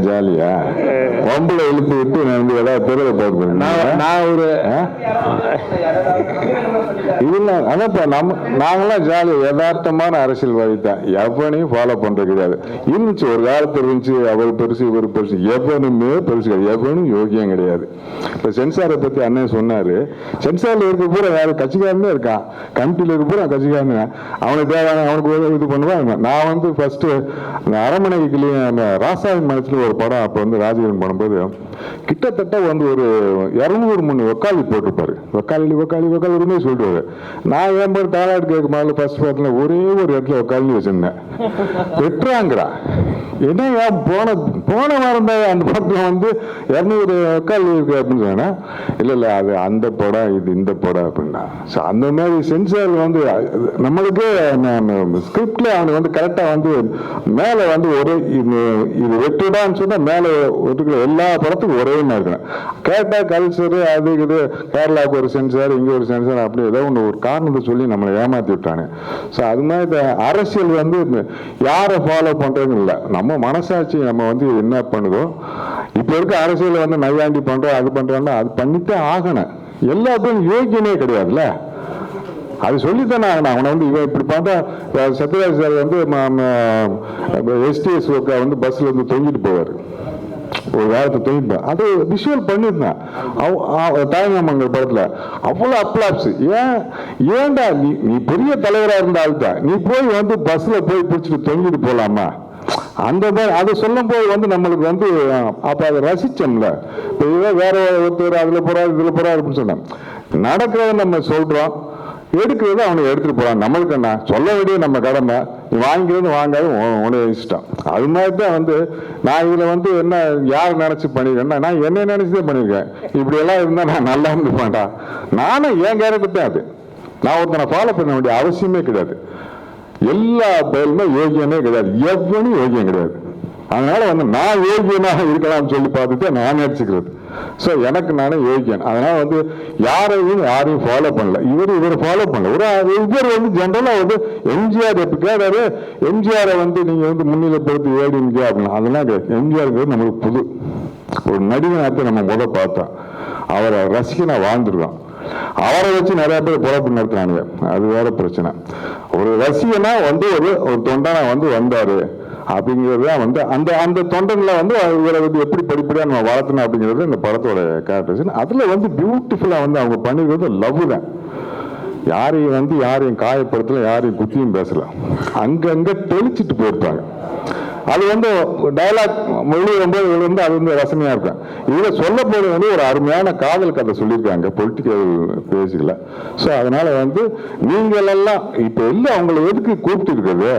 ஜாலியா பொம்பளை இழுத்து விட்டு நான் ஏதாவது பெருதை போட்டு நான் ஒரு இல்ல அதான் நாங்களாம் ஜாலி யதார்த்தமான அரசியல்வாதி தான். எப்பனையும் ஃபாலோ பண்றது கிடையாது. இருந்துச்சு ஒரு காலத்துல இருந்துச்சு, அவர் பெருசு இவர் பெருசு, எப்பனுமே பெருசு கிடையாது, எப்பனும் யோகியம் கிடையாது. இப்ப சென்சாரை பத்தி அண்ணன் சொன்னாரு. சென்சார்ல இருக்க பூரா யாரு கட்சிக்காரனே இருக்கான், கமிட்டியில இருக்க பூரா கட்சிக்காரனு. அவனுக்கு தேவையான அவனுக்கு இது பண்ணுவான். நான் ஃபர்ஸ்ட் அரண்மனைக்கு ராசாவின் நேரத்தில் ஒரு படம் அப்போ வந்து ராஜகிரன் பண்ணும்போது கிட்டத்தட்ட வந்து ஒரு 200 மணி ஒக்காலி போட்டிருப்பாரு. ஒக்காலின்னு சொல்லிடுவாரு. நான் ஏன் போய் தாளாட்டு கேட்க மாதிரி ஃபர்ஸ்ட் பார்த்துல ஒரே ஒரு இடத்துல ஒக்காலி வச்சிருந்தேன். வெட்டுறாங்கிறா என்ன போன வாரம் தான் அந்த படத்துல வந்து 200 ஒக்காலி இருக்கு அப்படின்னு சொன்னா, இல்லை அது அந்த படம் இது இந்த படம் அப்படின்னா. ஸோ அந்த மாதிரி சென்சார் வந்து நம்மளுக்கு ஸ்கிரிப்ட்ல அவனுக்கு வந்து கரெக்டா வந்து மேல வந்து ஒரே இது வெட்டுடான்னு சொன்னா மேல ஒட்டுக்குள்ள எல்லா படத்துக்கும் ஒரே மாதிரி இருக்கணும். கேட்டா கல்ச்சரு அது இது கேரளாவுக்கு ஒரு சென்சார் இங்க ஒரு சென்சார் அப்படி ஏதோ ஒன்று ஒரு காரணத்தை சொல்லி நம்மளை ஏமாத்தி விட்டானு. ஸோ அது மாதிரி அரசியல் வந்து யாரை ஃபாலோ பண்றதுன்னு இல்லை, நம்ம மனசாட்சி நம்ம வந்து என்ன பண்ணுதோ. இப்ப இருக்க அரசியல் வந்து நையாண்டி பண்றோம் அது பண்றோம்னா அது பண்ணித்தான் ஆகணும். எல்லாத்துக்கும் யோகியனே கிடையாதுல்ல, அது சொல்லித்தானே ஆகணும். அவனை வந்து இவன் இப்படி பார்த்தா சத்யராஜ் சார் வந்து எஸ்டிஎஸ் வந்து பஸ்ல வந்து தொங்கிட்டு போவார், ஒரு வாரத்தை தொங்கிட்டு அது விஷுவல் பண்ணிருந்தான் தாயங்கமங்கல் படத்துல. அவ்வளவு அப்ளாப்ஸ். ஏன்டா நீ பெரிய தலைவராக இருந்த ஆள் தான், நீ போய் வந்து பஸ்ல போய் பிடிச்சிட்டு தொங்கிட்டு போலாமா? அந்த மாதிரி அதை சொல்லும் போது வந்து நம்மளுக்கு வந்து அப்ப அதை ரசிச்சோம்ல. இப்போ வேற ஒருத்தர் அதுல போறாரு இதுல போறாரு அப்படின்னு சொன்னோம். நடக்கிறத நம்ம சொல்றோம், எடுக்கிறது அவனுக்கு எடுத்துட்டு போறான். நம்மளுக்கு என்ன சொல்ல வேண்டிய நம்ம கடமை. நீ வாங்கிறது வாங்காது உனக்கு இஷ்டம். அது மாதிரி தான் வந்து நான் இதுல வந்து என்ன யார் நினைச்சு பண்ணிருக்கேன்னா, நான் என்ன நினைச்சுதான் பண்ணிருக்கேன். இப்படி எல்லாம் இருந்தா நான் நல்லா இருந்துப்பேன்டா. நானும் என் கேரக்டர் தான் அது. நான் ஒருத்தனை ஃபாலோ பண்ண வேண்டிய அவசியமே கிடையாது. எல்லா பேருமே யோகியமே கிடையாது, எவனும் யோகியம் கிடையாது. அதனால வந்து நான் யோகியனாக இருக்கலாம்னு சொல்லி பார்த்துட்டு நான் நினைச்சுக்கிறது. ஸோ எனக்கு நானே யோகியன். அதனால வந்து யாரையும் ஃபாலோ பண்ணல. இவர் ஃபாலோ பண்ணல. இவர் வந்து ஜென்ரலா வந்து எம்ஜிஆர் எப்ப கேட்டாரு, எம்ஜிஆரை வந்து நீங்க வந்து முன்னிலைப்படுத்தி ஏடிங்க அப்படின்னா அதெல்லாம் எம்ஜிஆருக்கு நம்மளுக்கு புது ஒரு நடிகனாக நம்ம பார்த்தோம். அவரை ரசிகனா வாழ்ந்துருக்கோம். அவரை வச்சு நிறைய பேர் பொழப்பு நடத்துறானுங்க, அது வேற பிரச்சனை. ஒரு ரசிகனா வந்து ஒரு தொண்டனா வந்து வந்தாரு அப்படிங்கிறது தான் வந்து அந்த அந்த தொண்டன்ல வந்து இவரை வந்து எப்படி படிப்படியா நம்ம வளர்த்தணும் அப்படிங்கிறது இந்த படத்தோட கேரக்டர்ஸ். அதுல வந்து பியூட்டிஃபுல்லா வந்து அவங்க பண்ணிருக்கிறது லவ் தான். யாரையும் காயப்படுத்தல, யாரையும் குத்தியும் பேசல, அங்கங்க தெளிச்சிட்டு போயிருப்பாங்க. அது வந்து டயலாக் மொழி வந்து அது வந்து ரசனையா இருக்கும். இதுல சொல்ல போறது வந்து ஒரு அருமையான காதல் கதை சொல்லியிருக்காங்க, பொலிட்டிக்கல் பேசிக்கல. ஸோ அதனால வந்து நீங்கள் எல்லாம் இப்ப எல்லாம் அவங்களை எதுக்கு கூப்பிட்டு இருக்கிறது,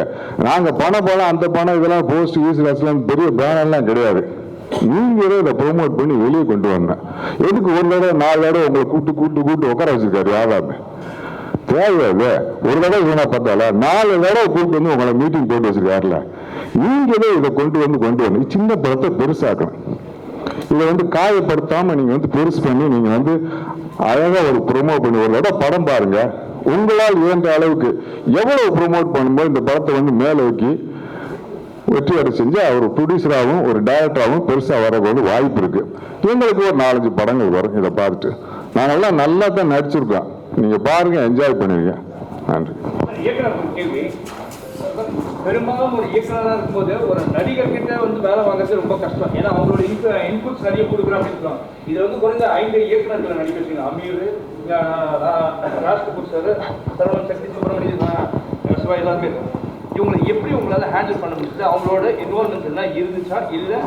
நாங்க பணம் அந்த பணம் இதெல்லாம் போஸ்ட் கீஸ்லாம் பெரிய பேனர்லாம் கிடையாது. நீங்களே இதை ப்ரொமோட் பண்ணி வெளியே கொண்டு வந்தேன். எதுக்கு ஒரு தடவை 4 தடவை உங்களை கூப்பிட்டு உட்கார வச்சிருக்காரு யாராமே தேவையில்லை. ஒரு தடவை வீணா பார்த்தால 4 தடவை கூப்பிட்டு வந்து உங்களை மீட்டிங் போட்டு வச்சிருக்காருல. நீங்களே இதை கொண்டு வந்து சின்ன படத்தை பெருசாக்கணும். இதை வந்து காயப்படுத்தாம நீங்க வந்து பெருசு பண்ணி நீங்க வந்து அழகா ஒரு ப்ரொமோட் பண்ணி ஒரு தடவை படம் பாருங்க. உங்களால் இயன்ற அளவுக்கு எவ்வளவு ப்ரொமோட் பண்ணும்போது இந்த படத்தை வந்து மேல வைக்கி வெற்றி அடை செஞ்சு அவர் ப்ரொடியூசராகவும் ஒரு டைரக்டராகவும் பெருசா வரக்கூடிய வாய்ப்பு இருக்கு. எங்களுக்கு ஒரு 4-5 படங்கள் வரும். இதை பார்த்துட்டு நாங்கெல்லாம் நல்லா தான் நடிச்சிருக்கோம். நீங்க பாருங்க, என்ஜாய் பண்ணுவீங்க. நன்றி. பெரும்பாலும் ஒரு இயக்குனராக இருக்கும்போது ஒரு நடிகர் கிட்ட வந்து வேலை வாங்குறது ரொம்ப கஷ்டம். ஏன்னா அவங்களோட இன்புட்ஸ் நிறைய கொடுக்குறோம் அப்படின்னு சொல்லுவாங்க. இது வந்து குறைந்த 5 இயக்குனர்களை நடிக்க வச்சுங்க. அமீர், ராஜ்கபூர் சார், சரவணன், சக்தி சுப்பிரமணியன், சிவா எல்லாருமே இருக்கும். இவங்களை எப்படி உங்களால் ஹேண்டில் பண்ண முடியுது? அவங்களோட இன்வால்மெண்ட் எல்லாம் இருந்துச்சா? இல்லை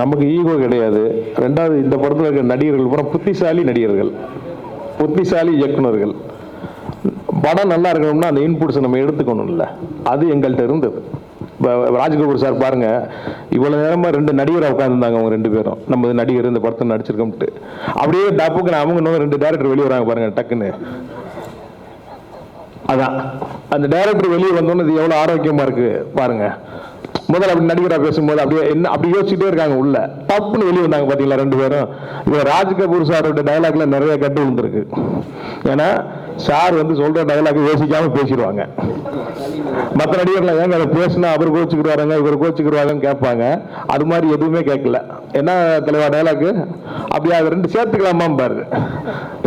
நமக்கு ஈகோ கிடையாது. ரெண்டாவது, இந்த படத்தில் இருக்கிற நடிகர்கள் பூரா புத்திசாலி நடிகர்கள், புத்திசாலி இயக்குனர்கள். படம் நல்லா இருக்கணும்னா அந்த இன்புட்ஸை நம்ம எடுத்துக்கணும் இல்லை, அது எங்கள்கிட்ட இருந்தது. ராஜ்கபூர் சார் பாருங்க, இவ்வளவு நேரமா 2 நடிகரை உட்காந்துருந்தாங்க. அவங்க 2 பேரும் நம்ம நடிகர் இந்த படத்தை நடிச்சிருக்கோம்ட்டு அப்படியே டப்புக்கு அவங்க இன்னும் 2 டைரக்டர் வெளியே வராங்க பாருங்க டக்குன்னு. அதான் அந்த டைரக்டர் வெளியே வந்தோன்னு இது எவ்வளவு ஆரோக்கியமா இருக்கு பாருங்க. முதல்ல அப்படி நடிகரா பேசும்போது அப்படியே என்ன அப்படி யோசிச்சுட்டே இருக்காங்க, உள்ள டப்புன்னு வெளியே வந்தாங்க பாத்தீங்களா 2 பேரும். இவ ராஜ்கபூர் சாரோட டைலாக்ல நிறைய கட்டு விழுந்திருக்கு. ஏன்னா சார் வந்து சொல்ற டைலாக் யோசிக்காம பேசிடுவாங்க. மற்ற நடிகர்லாம் ஏங்க அதை பேசினா அவர் கோச்சுக்கிறாருங்க இவர் கோச்சுக்கிறாங்கன்னு கேட்பாங்க. அது மாதிரி எதுவுமே கேட்கல. என்ன தலைவா டைலாக் அப்படியே அது 2 சேர்த்துக்கலாமா பாரு.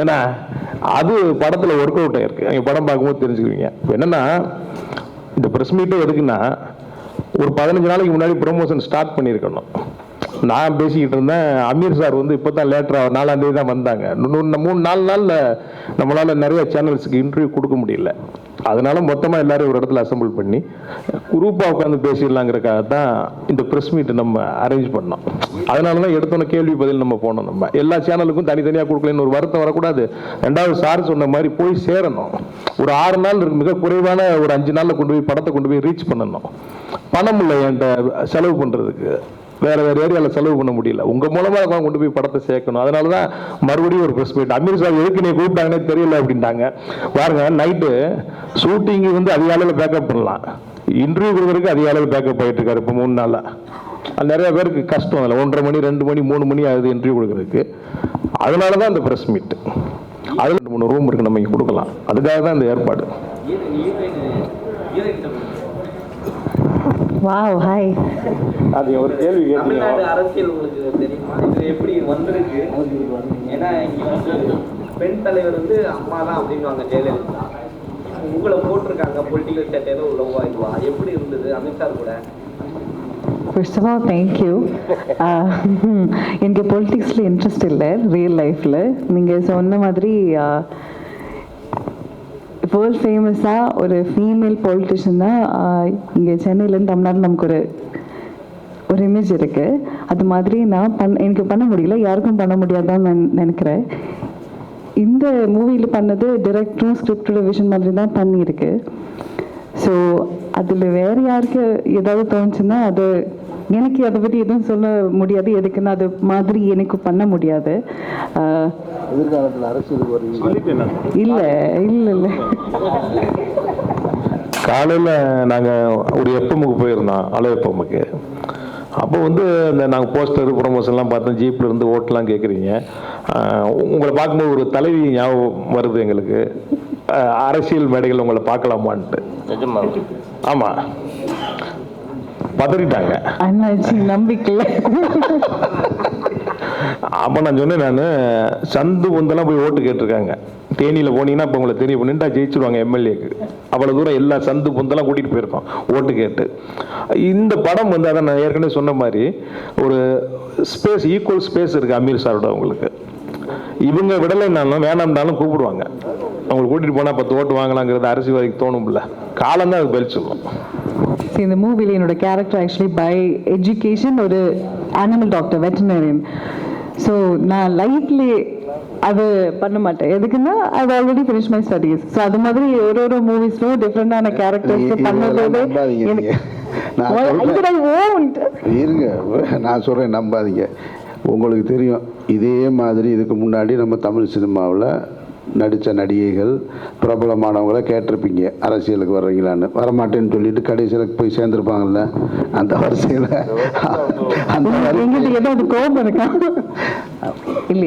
ஏன்னா அது படத்துல ஒர்க் அவுட் ஆயிருக்கு. நீங்க படம் பார்க்கும்போது தெரிஞ்சுக்குவீங்க. என்னன்னா இந்த பிரஸ் மீட்டே எதுக்குன்னா ஒரு 15 நாளைக்கு முன்னாடி ப்ரொமோஷன் ஸ்டார்ட் பண்ணியிருக்கணும். நான் பேசிக்கிட்டு இருந்தேன். அமீர் சார் வந்து இப்போ தான் லேட்டராக 4ஆம் தேதி தான் வந்தாங்க. இன்னும் 3-4 நாளில் நம்மளால் நிறைய சேனல்ஸுக்கு இன்டர்வியூ கொடுக்க முடியல. அதனால மொத்தமாக எல்லாரும் ஒரு இடத்துல அசம்பிள் பண்ணி குரூப்பாக உட்காந்து பேசிடலாங்கிறக்காக தான் இந்த ப்ரெஸ் மீட் நம்ம அரேஞ்ச் பண்ணோம். அதனால தான் எடுத்தோன்னே கேள்வி பதில் நம்ம போனோம். நம்ம எல்லா சேனலுக்கும் தனித்தனியாக கொடுக்கலன்னு ஒரு வருத்தம் வரக்கூடாது. ரெண்டாவது சார் சொன்ன மாதிரி போய் சேரணும். ஒரு 6 நாள் இருக்கு, மிக குறைவான ஒரு 5 நாளில் கொண்டு போய் படத்தை கொண்டு போய் ரீச் பண்ணணும். பணம் இல்லை என்கிட்ட செலவு பண்ணுறதுக்கு, வேற ஏரியாவில் செலவு பண்ண முடியல. உங்க மூலமா கொண்டு போய் படத்தை சேர்க்கணும். அதனால தான் மறுபடியும் ஒரு ப்ரெஸ் மீட். அமீர் சார் எதுக்கு நீ கூப்பிட்டாங்கன்னே தெரியல அப்படின்ட்டாங்க. பாருங்க, நைட்டு ஷூட்டிங்கு வந்து அதிகாலையில் பேக்கப் பண்ணலாம், இன்டர்வியூ கொடுக்குறதுக்கு அதிகாலையில் பேக்கப் ஆகிட்டு இருக்காரு. இப்போ 3 நாளா நிறைய பேருக்கு கஷ்டம். அதில் 1:30 மணி 2 மணி 3 மணி ஆகுது இன்டர்வியூ கொடுக்குறதுக்கு. அதனால தான் இந்த ப்ரெஸ் மீட். அதில் 2-3 ரூம் இருக்கு, நம்ம இங்கே கொடுக்கலாம். அதுக்காக தான் இந்த ஏற்பாடு. Wow, hi. அது ஒரு கேள்வி தமிழ்நாடு அரசியல் உங்களுக்கு தெரியுமா? இது எப்படி வந்திருக்கு? ஏன்னா இங்க வந்து பெண் தலைவர் வந்து அம்மா தான் அப்படின்வாங்க ஜெயலலிதா. உங்களை போட்டிருக்காங்க பொலிட்டிக்கல் ஸ்டேட்டே உள்ளவா இதுவா, எப்படி இருந்தது அமித்ஷார் கூட? First of all thank you. எனக்கு பொலிட்டிக்ஸில் இன்ட்ரெஸ்ட் இல்லை, ரியல் லைஃப்பில். நீங்கள் சொன்ன மாதிரி வேர்ல்ட் ஃபேமஸாக ஒரு ஃபீமேல் பொலிட்டிஷியன் தான் இங்கே சென்னையிலேருந்து தமிழ்நாடு நமக்கு ஒரு இமேஜ் இருக்குது. அது மாதிரி நான் எனக்கு பண்ண முடியல, யாருக்கும் பண்ண முடியாதான்னு நான் நினைக்கிறேன். இந்த மூவியில் பண்ணது டிரெக்டரும் ஸ்கிரிப்டோட விஷன் மாதிரி தான் பண்ணியிருக்கு. ஸோ அதில் வேறு யாருக்கு ஏதாவது தோணுச்சுன்னா அது எனக்கு அதை பற்றி எதுவும் சொல்ல முடியாது. எதுக்குன்னா அது மாதிரி எனக்கு பண்ண முடியாது. எதிர்காலத்தில் அரசியல் இல்லை இல்லை இல்லை. காலையில் நாங்கள் ஒரு எஃப்எம்முக்கு போயிருந்தோம், அலோ எஃப்எம்முக்கு. அப்போ வந்து இந்த நாங்கள் போஸ்டர் ப்ரொமோஷன்லாம் பார்த்தோம். ஜீப்பில் இருந்து ஓட்டெலாம் கேட்குறீங்க. உங்களை பார்க்கும்போது ஒரு தலைவி ஞாபகம் வருது எங்களுக்கு. அரசியல் மேடைகள் உங்களை பார்க்கலாமான்ட்டு. ஆமாம், பதறிட்டாங்க. நம்பிக்கை. அப்போ நான் சொன்னேன், நான் சந்து பொந்தெல்லாம் போய் ஓட்டு கேட்டிருக்காங்க. தேனியில் போனீங்கன்னா இப்போ உங்களை தெரியும், நின்றா ஜெயிச்சிருவாங்க எம்எல்ஏக்கு. அவ்வளோ தூரம் எல்லா சந்து பொந்தெல்லாம் கூட்டிகிட்டு போயிருக்கோம் ஓட்டு கேட்டு. இந்த படம் வந்து அதான் நான் ஏற்கனவே சொன்ன மாதிரி ஒரு ஸ்பேஸ், ஈக்குவல் ஸ்பேஸ் இருக்குது அமீர் சாரோட. அவங்களுக்கு இவங்க விடலைன்னாலும் வேணாம்னாலும் கூப்பிடுவாங்க. அவங்களை கூட்டிகிட்டு போனால் 10 ஓட்டு வாங்கலாங்கிறது அரசியல்வாதிக்கு தோணும்ல. காலம் தான் அது பதில் சொல்லும். இந்த மூவியில் என்னோட கேரக்டர் ஆக்சுவலி பை எஜுகேஷன் ஒரு அனிமல் டாக்டர், வெட்டினரியன். ஸோ நான் லைஃப்லி அது பண்ண மாட்டேன். எதுக்குன்னா அது already finish my studies. So அது மாதிரி ஒரு மூவிஸ்லும் டிஃப்ரெண்டான கேரக்டர்ஸ் பண்ணும்போது இருங்க, நான் சொல்கிறேன், நம்பாதீங்க. உங்களுக்கு தெரியும், இதே மாதிரி இதுக்கு முன்னாடி நம்ம தமிழ் சினிமாவில் நடித்த நடிகைகள் பிரபலமானவங்கள கேட்டிருப்பீங்க, அரசியலுக்கு வர்றீங்களான்னு. வரமாட்டேன்னு சொல்லிட்டு கடைசியில் போய் சேர்ந்துருப்பாங்கல்ல. அந்த வரிசையில்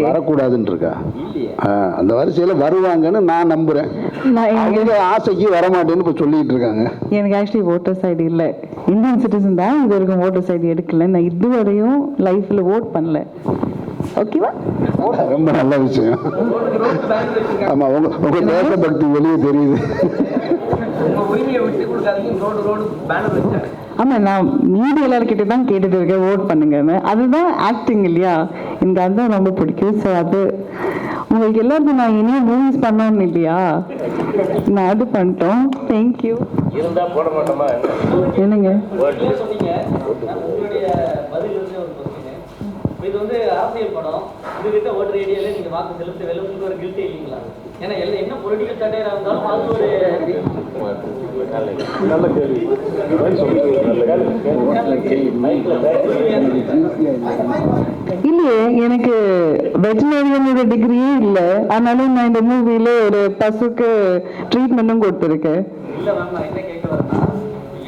வரக்கூடாதுன்னு இருக்கா? அந்த வரிசையில் வருவாங்கன்னு நான் நம்புகிறேன். ஆசைக்கு வரமாட்டேன்னு இப்போ சொல்லிட்டு இருக்காங்க. எனக்கு ஆக்சுவலி ஓட்டர்ஸ் ஐடி இல்லை, இந்தியன் சிட்டிசன் தான். இது வரைக்கும் ஓட்டர்ஸ் ஐடி எடுக்கல. நான் இதுவரையும் லைஃப்பில் ஓட் பண்ணல. ஓகேவா? ரொம்ப நல்ல விஷயம். ஆமா, உங்க தேசபக்தி வெளியே தெரியுது. ஆமா, நான் மீடியா எல்லாருக்கிட்ட தான் கேட்டுட்டு இருக்கேன் ஓட் பண்ணுங்கன்னு. அதுதான் ஆக்டிங் இல்லையா? எனக்கு அதுதான் ரொம்ப பிடிக்கும். ஸோ அது உங்களுக்கு எல்லாருக்கும் நான் இனியும் மூவிஸ் பண்ணோன்னு இல்லையா, நான் அது பண்ணிட்டோம். தேங்க்யூ. என்னங்க இது வந்து அரசியல் படம், இதுகிட்ட ஓட்டர் ஏரியால நீங்க வாக்கு செலுத்த வெள்ளத்துக்கு ஒரு கில்ட்டி இல்லைங்களா? ஏன்னா என்ன பொலிட்டிக்கல் ஸ்டாண்டர்டா இருந்தாலும் அது ஒரு நல்ல கேள்வி. இல்லையே, எனக்கு வெட்டினரியனோட டிகிரியே இல்லை. ஆனாலும் நான் இந்த மூவில ஒரு பசுக்கு ட்ரீட்மெண்ட்டும் கொடுத்துருக்கேன். இல்ல மேம், நான் என்ன கேட்க வரேன்னா,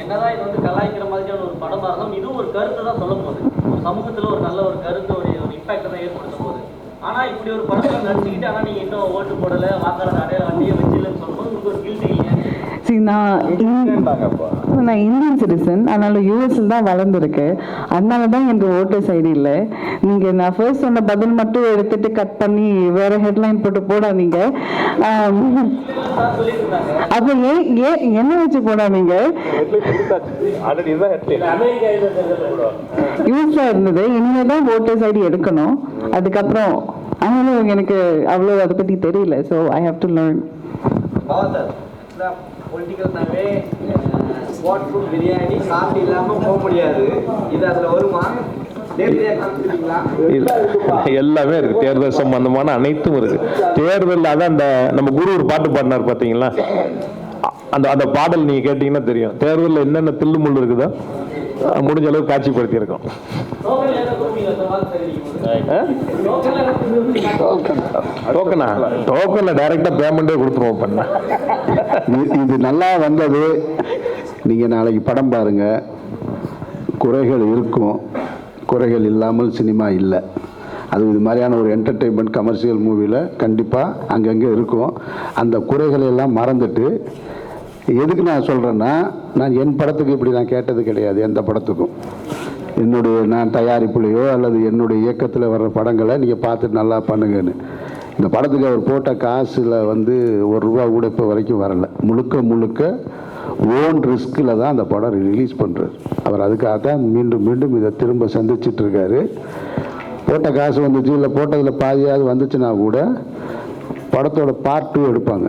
என்னதான் இது வந்து கலாய்க்கிற மாதிரியான ஒரு படமா இருந்தாலும் இதுவும் ஒரு கருத்தை தான் சொல்ல போகுது. சமூகத்துல ஒரு நல்ல ஒரு கருத்து, ஒரு இம்பாக்ட் தான் ஏற்படுத்த போகுது. ஆனா இப்படி ஒரு படத்துல நடிச்சுக்கிட்டு ஆனா நீங்க இன்னும் ஓட்டு போடல, வாக்காளர் அடையாள வண்டியை வச்சிடலன்னு சொல்லும்போது உங்களுக்கு ஒரு கில்ட்டி இல்லையா? சரி, நான் நான் இந்தியன் சிட்டிசன், அதனால யூஎஸ்ல தான் வளர்ந்துருக்கு. அதனால தான் எனக்கு ஓட்டர்ஸ் ஐடி இல்லை. நீங்க நான் ஃபர்ஸ்ட் சொன்ன பதில் மட்டும் எடுத்துட்டு கட் பண்ணி வேற ஹெட்லைன் போட்டு போடாதீங்க. அப்ப என்ன வச்சு போடாதீங்க? யூஎஸ்ல இருந்தது, இனிமே தான் ஓட்டர்ஸ் ஐடி எடுக்கணும். அதுக்கப்புறம் அதனால எனக்கு அவ்வளோ அதை பத்தி தெரியல. So I have to learn. பொலிட்டிக்கல்னாவே ஸ்பாட் ஃபுட் பிரியாணி காஃபி இல்லாம போக முடியாது. இது அதுல வருமா? எல்லாமே இருக்கு. தேர்தல் சம்பந்தமான அனைத்தும் இருக்கு. தேர்தல் அதான் அந்த நம்ம குரு ஒரு பாட்டு பாடினார் பாத்தீங்களா, அந்த அந்த பாடல் நீங்க கேட்டீங்கன்னா தெரியும். தேர்தலில் என்னென்ன தில்லு முள்ளு இருக்குதோ முடிஞ்ச அளவு காட்சிப்படுத்தி இருக்கோம். டோக்கன்ல டைரக்டா பேமெண்டே கொடுத்துருவோம். பண்ண இது நல்லா வந்தது. நீங்க நாளைக்கு படம் பாருங்க, குறைகள் இருக்கும், குறைகள் இல்லாமல் சினிமா இல்லை. அது இது மாதிரியான ஒரு என்டர்டெயின்மெண்ட் கமர்ஷியல் மூவியில் கண்டிப்பாக அங்கங்கே இருக்கும். அந்த குறைகளை எல்லாம் மறந்துட்டு, எதுக்கு நான் சொல்கிறேன்னா, நான் என் படத்துக்கு இப்படி நான் கேட்டது கிடையாது. எந்த படத்துக்கும் நான் தயாரிப்புலையோ அல்லது என்னுடைய இயக்கத்தில் வர்ற படங்களை நீங்கள் பார்த்துட்டு நல்லா பண்ணுங்கன்னு. இந்த படத்துக்கு அவர் போட்ட காசில் ₹1 கூட இப்போ வரைக்கும் வரலை. முழுக்க ஓன் ரிஸ்கில் தான் அந்த படம் ரிலீஸ் பண்ணுறாரு. அவர் அதுக்காக தான் மீண்டும் மீண்டும் இதை திரும்ப சந்திச்சுட்டு இருக்காரு. போட்ட காசு வந்துச்சு, இல்லை போட்டதில் பாதியாவது வந்துச்சுன்னா கூட படத்தோட பார்ட் 2 எடுப்பாங்க.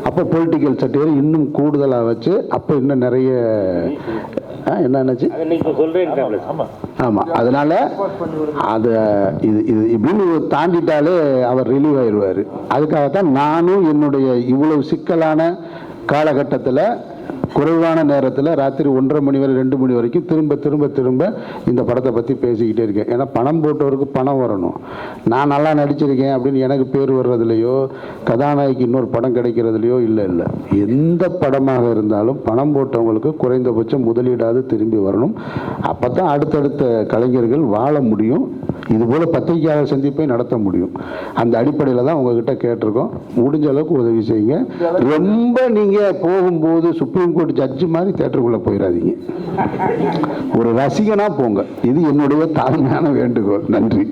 அப்போ பொலிட்டிக்கல் சட்டையை இன்னும் கூடுதலாக வச்சு, அப்போ இன்னும் நிறைய என்னாச்சு. ஆமாம், அதனால அதை இது இப்படின்னு தாண்டிட்டாலே அவர் ரிலீவ் ஆயிடுவார். அதுக்காகத்தான் நானும் என்னுடைய இவ்வளவு சிக்கலான காலகட்டத்தில் குறைவான நேரத்தில் ராத்திரி 1:30 மணி வரை 2 மணி வரைக்கும் திரும்ப இந்த படத்தை பற்றி பேசிக்கிட்டே இருக்கேன். ஏன்னா பணம் போட்டவருக்கு பணம் வரணும். நான் நல்லா நடிச்சிருக்கேன் அப்படின்னு எனக்கு பேர் வர்றதுலையோ கதாநாயகி இன்னொரு படம் கிடைக்கிறதுலையோ இல்லை. எந்த படமாக இருந்தாலும் பணம் போட்டவங்களுக்கு குறைந்தபட்சம் முதலீடாவது திரும்பி வரணும். அப்போ தான் அடுத்தடுத்த கலைஞர்கள் வாழ முடியும். இதுபோல் பத்திரிகையாளர் சந்திப்பை நடத்த முடியும். அந்த அடிப்படையில் தான் உங்ககிட்ட கேட்டிருக்கோம். முடிஞ்ச அளவுக்கு உதவி செய்யுங்க. ரொம்ப நீங்கள் போகும்போது சுப்ரீம் கோர்ட் ஜட்ஜு மாதிரி தேட்டருக்குள்ளே போயிடாதீங்க. ஒரு ரசிகனாக போங்க. இது என்னுடைய தாழ்மையான வேண்டுகோள். நன்றி.